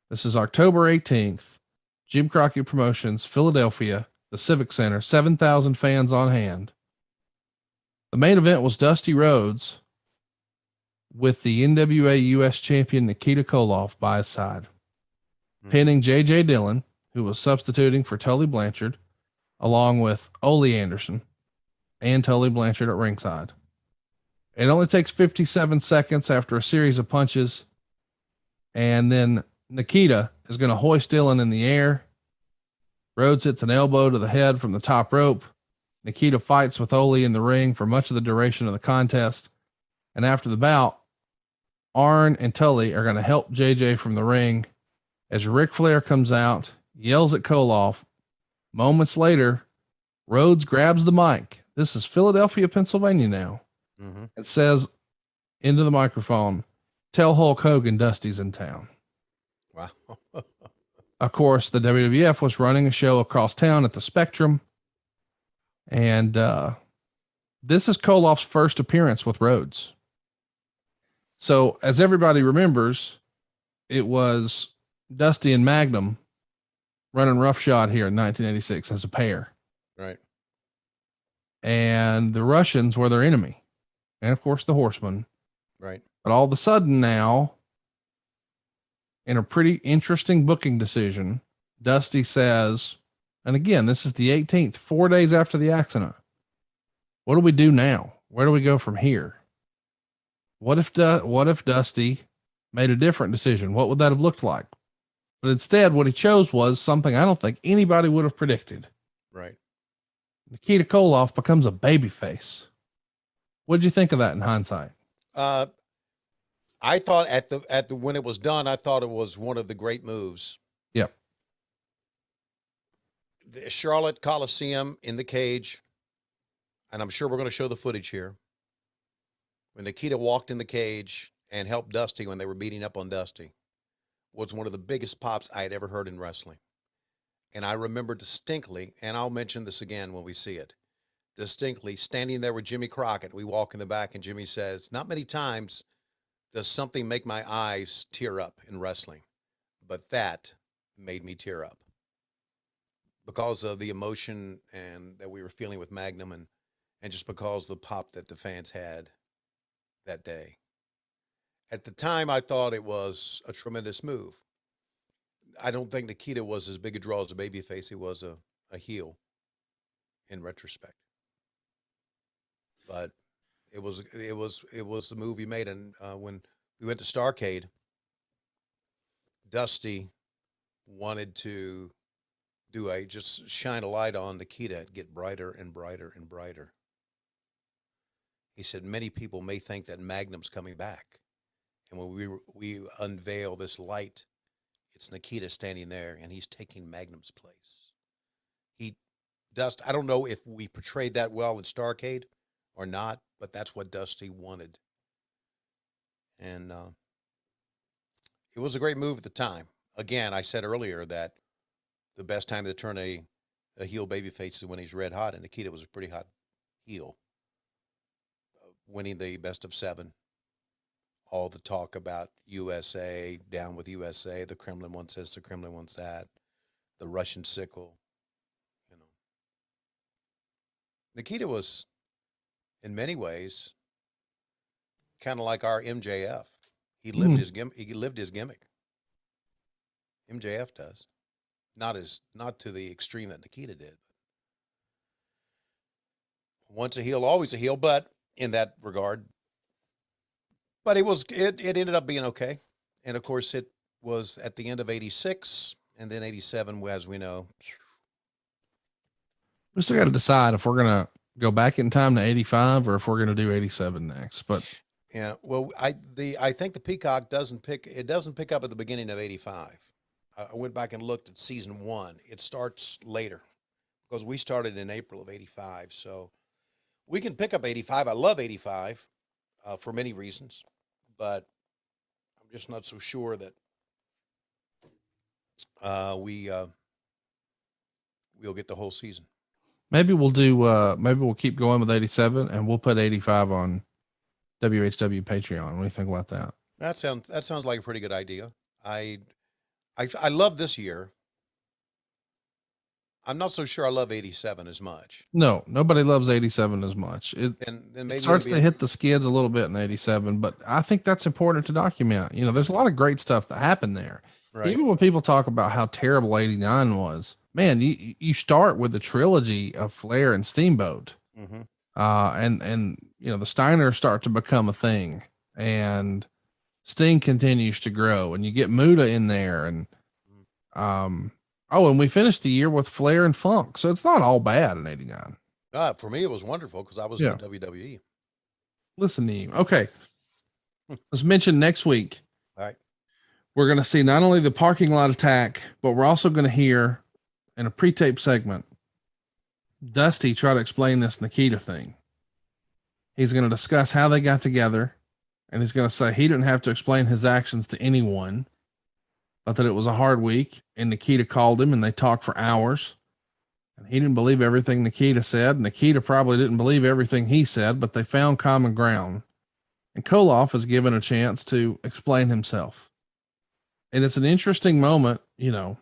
This is October 18th, Jim Crockett Promotions, Philadelphia, the Civic Center, 7,000 fans on hand. The main event was Dusty Rhodes with the NWA US champion Nikita Koloff by his side, pinning J.J. Dillon, who was substituting for Tully Blanchard, along with Ole Anderson and Tully Blanchard at ringside. It only takes 57 seconds after a series of punches, and then Nikita is going to hoist Dillon in the air. Rhodes hits an elbow to the head from the top rope. Nikita fights with Ole in the ring for much of the duration of the contest. And after the bout, Arn and Tully are going to help JJ from the ring as Ric Flair comes out, yells at Koloff. Moments later, Rhodes grabs the mic. This is Philadelphia, Pennsylvania now. It says into the microphone, "Tell Hulk Hogan Dusty's in town." Wow. Of course, the WWF was running a show across town at the Spectrum. And this is Koloff's first appearance with Rhodes. So as everybody remembers, it was Dusty and Magnum running roughshod here in 1986 as a pair. Right. And the Russians were their enemy. And of course the Horsemen. Right. But all of a sudden now, in a pretty interesting booking decision, Dusty says, and again, this is the 18th, 4 days after the accident. What do we do now? Where do we go from here? What if Dusty made a different decision? What would that have looked like? But instead, what he chose was something I don't think anybody would have predicted. Right. Nikita Koloff becomes a babyface. What did you think of that in hindsight? I thought at the when it was done, I thought it was one of the great moves. Yep. The Charlotte Coliseum in the cage, and I'm sure we're going to show the footage here. When Nikita walked in the cage and helped Dusty when they were beating up on Dusty, was one of the biggest pops I had ever heard in wrestling. And I remember distinctly, and I'll mention this again when we see it, distinctly standing there with Jimmy Crockett. We walk in the back and Jimmy says, "Not many times does something make my eyes tear up in wrestling, but that made me tear up because of the emotion and that we were feeling with Magnum and just because of the pop that the fans had that day." At the time, I thought it was a tremendous move. I don't think Nikita was as big a draw as a babyface. He was a heel in retrospect. But it was the move he made. And when we went to Starrcade, Dusty wanted to just shine a light on Nikita and get brighter and brighter and brighter. He said, "Many people may think that Magnum's coming back. And when we unveil this light, it's Nikita standing there and he's taking Magnum's place." I don't know if we portrayed that well in Starrcade or not, but that's what Dusty wanted. And it was a great move at the time. Again, I said earlier that the best time to turn a heel babyface is when he's red hot, and Nikita was a pretty hot heel, winning the best of 7. All the talk about USA, down with USA, the Kremlin wants this, the Kremlin wants that, the Russian sickle. Nikita was, in many ways, kind of like our MJF. He lived his gimmick. MJF does. Not to the extreme that Nikita did. Once a heel, always a heel, but in that regard. But it ended up being okay. And of course it was at the end of 86 and then 87, as we know. We still got to decide if we're going to go back in time to 85 or if we're going to do 87 next. But yeah, well, I think the Peacock doesn't pick up at the beginning of 85. I went back and looked at season 1. It starts later because we started in April of 85. So we can pick up 85. I love 85 for many reasons, but I'm just not so sure that we'll get the whole season. maybe we'll keep going with 87 and we'll put 85 on WHW Patreon. What do you think about that? That sounds like a pretty good idea. I love this year. I'm not so sure I love 87 as much. No, nobody loves 87 as much. It starts to hit the skids a little bit in 87, but I think that's important to document. You know, there's a lot of great stuff that happened there. Right. Even when people talk about how terrible 89 was, man, you start with the trilogy of Flair and Steamboat. Mm-hmm. And you know, the Steiners start to become a thing, and Sting continues to grow, and you get Muda in there, and and we finished the year with Flair and Funk, so it's not all bad in 89. For me, it was wonderful because I was in WWE. Listen to you. Okay, let's mention next week. All right, we're going to see not only the parking lot attack, but we're also going to hear in a pre-tape segment Dusty try to explain this Nikita thing. He's going to discuss how they got together, and he's going to say he didn't have to explain his actions to anyone, but that it was a hard week, and Nikita called him and they talked for hours, and he didn't believe everything Nikita said. Nikita probably didn't believe everything he said, but they found common ground, and Koloff is given a chance to explain himself. And it's an interesting moment. You know,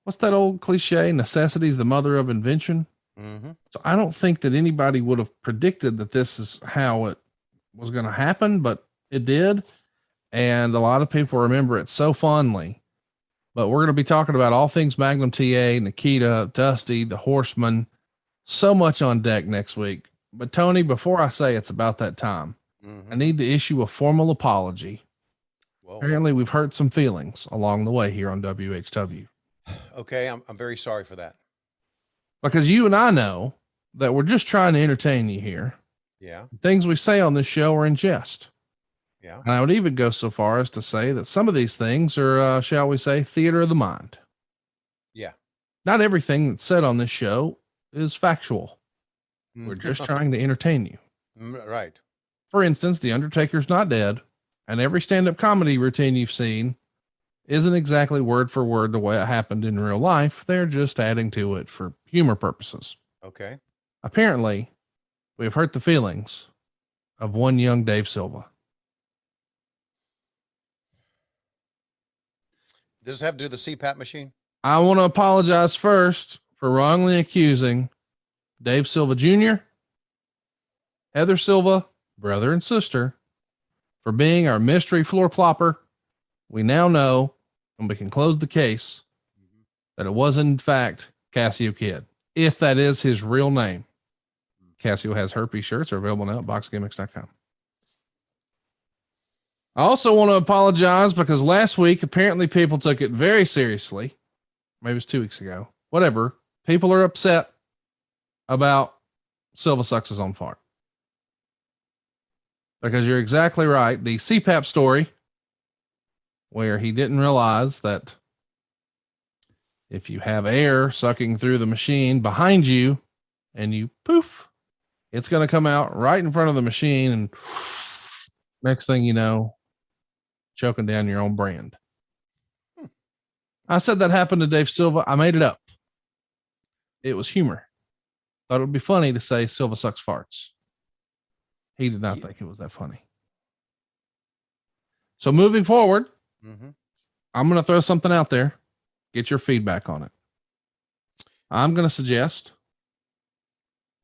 what's that old cliche? Necessity is the mother of invention. Mm-hmm. So I don't think that anybody would have predicted that this is how it was going to happen, but it did. And a lot of people remember it so fondly. But we're going to be talking about all things Magnum T.A, Nikita, Dusty, the Horseman, so much on deck next week. But Tony, before I say it's about that time, I need to issue a formal apology. Whoa. Apparently we've hurt some feelings along the way here on WHW. Okay. I'm very sorry for that. Because you and I know that we're just trying to entertain you here. Yeah. Things we say on this show are in jest. Yeah. And I would even go so far as to say that some of these things are, shall we say, theater of the mind. Yeah. Not everything that's said on this show is factual. We're just trying to entertain you. Right. For instance, The Undertaker's not dead, and every stand-up comedy routine you've seen isn't exactly word for word the way it happened in real life. They're just adding to it for humor purposes. Okay. Apparently, we have hurt the feelings of one young Dave Silva. Does this have to do with the CPAP machine? I want to apologize first for wrongly accusing Dave Silva Jr., Heather Silva, brother and sister, for being our mystery floor plopper. We now know, and we can close the case, that it was in fact Cassio Kid, if that is his real name. Cassio has herpes shirts are available now at boxgimmicks.com. I also want to apologize because last week, apparently people took it very seriously. Maybe it was 2 weeks ago, whatever. People are upset about Silva sucks his own fart. Because you're exactly right. The CPAP story, where he didn't realize that if you have air sucking through the machine behind you and you poof, it's going to come out right in front of the machine. And next thing you know, choking down your own brand. I said that happened to Dave Silva. I made it up. It was humor. Thought it would be funny to say Silva sucks farts. He did not think it was that funny. So moving forward, I'm going to throw something out there. Get your feedback on it. I'm going to suggest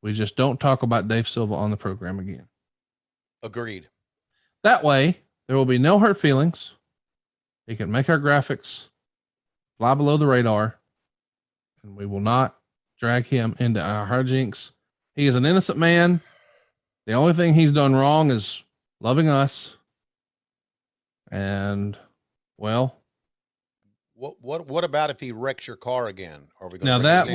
we just don't talk about Dave Silva on the program again. Agreed. That way, there will be no hurt feelings. He can make our graphics fly below the radar, and we will not drag him into our hijinks. He is an innocent man. The only thing he's done wrong is loving us. And, well, What about if he wrecks your car again? Are we now that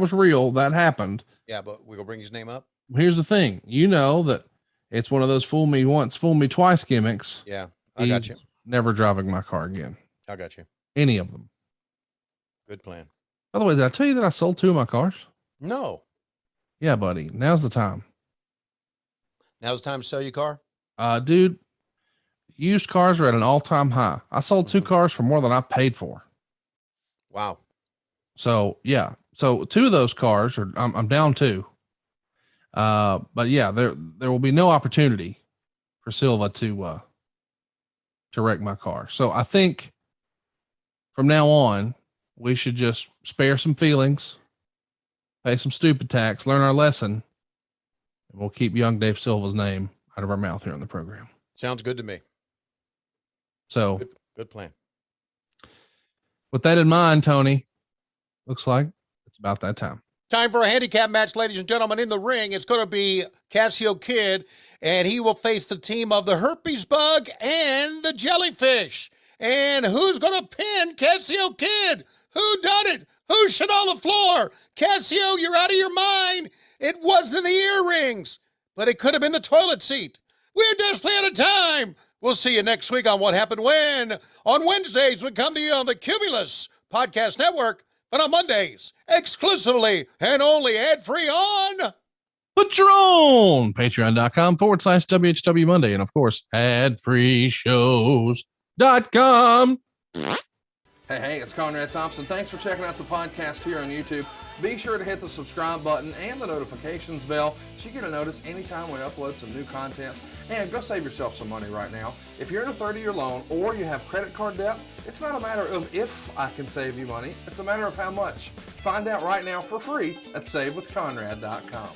was real. That happened. Yeah, but we're gonna bring his name up. Here's the thing. You know that it's one of those fool me once, fool me twice gimmicks. Yeah, I got you. Never driving my car again. I got you. Any of them. Good plan. By the way, did I tell you that I sold 2 of my cars? No. Yeah, buddy. Now's the time. Now's the time to sell your car? Dude, used cars are at an all-time high. I sold 2 cars for more than I paid for. Wow. So yeah. So 2 of those cars are, I'm down 2. But yeah, there will be no opportunity for Silva to wreck my car. So I think from now on, we should just spare some feelings, pay some stupid tax, learn our lesson, and we'll keep young Dave Silva's name out of our mouth here on the program. Sounds good to me. So good plan. With that in mind, Tony, looks like it's about that time. Time for a handicap match, ladies and gentlemen. In the ring, it's going to be Cassio Kid, and he will face the team of the Herpes Bug and the Jellyfish. And who's going to pin Cassio Kid? Who done it? Who shit on the floor? Cassio, you're out of your mind. It wasn't the earrings, but it could have been the toilet seat. We're desperately out of time. We'll see you next week on What Happened When. On Wednesdays, we come to you on the Cumulus Podcast Network, but on Mondays, exclusively and only ad-free on Patreon, patreon.com/WHW Monday. And of course, adfreeshows.com. Hey, it's Conrad Thompson. Thanks for checking out the podcast here on YouTube. Be sure to hit the subscribe button and the notifications bell so you get a notice anytime we upload some new content. And go save yourself some money right now. If you're in a 30-year loan or you have credit card debt, it's not a matter of if I can save you money. It's a matter of how much. Find out right now for free at SaveWithConrad.com.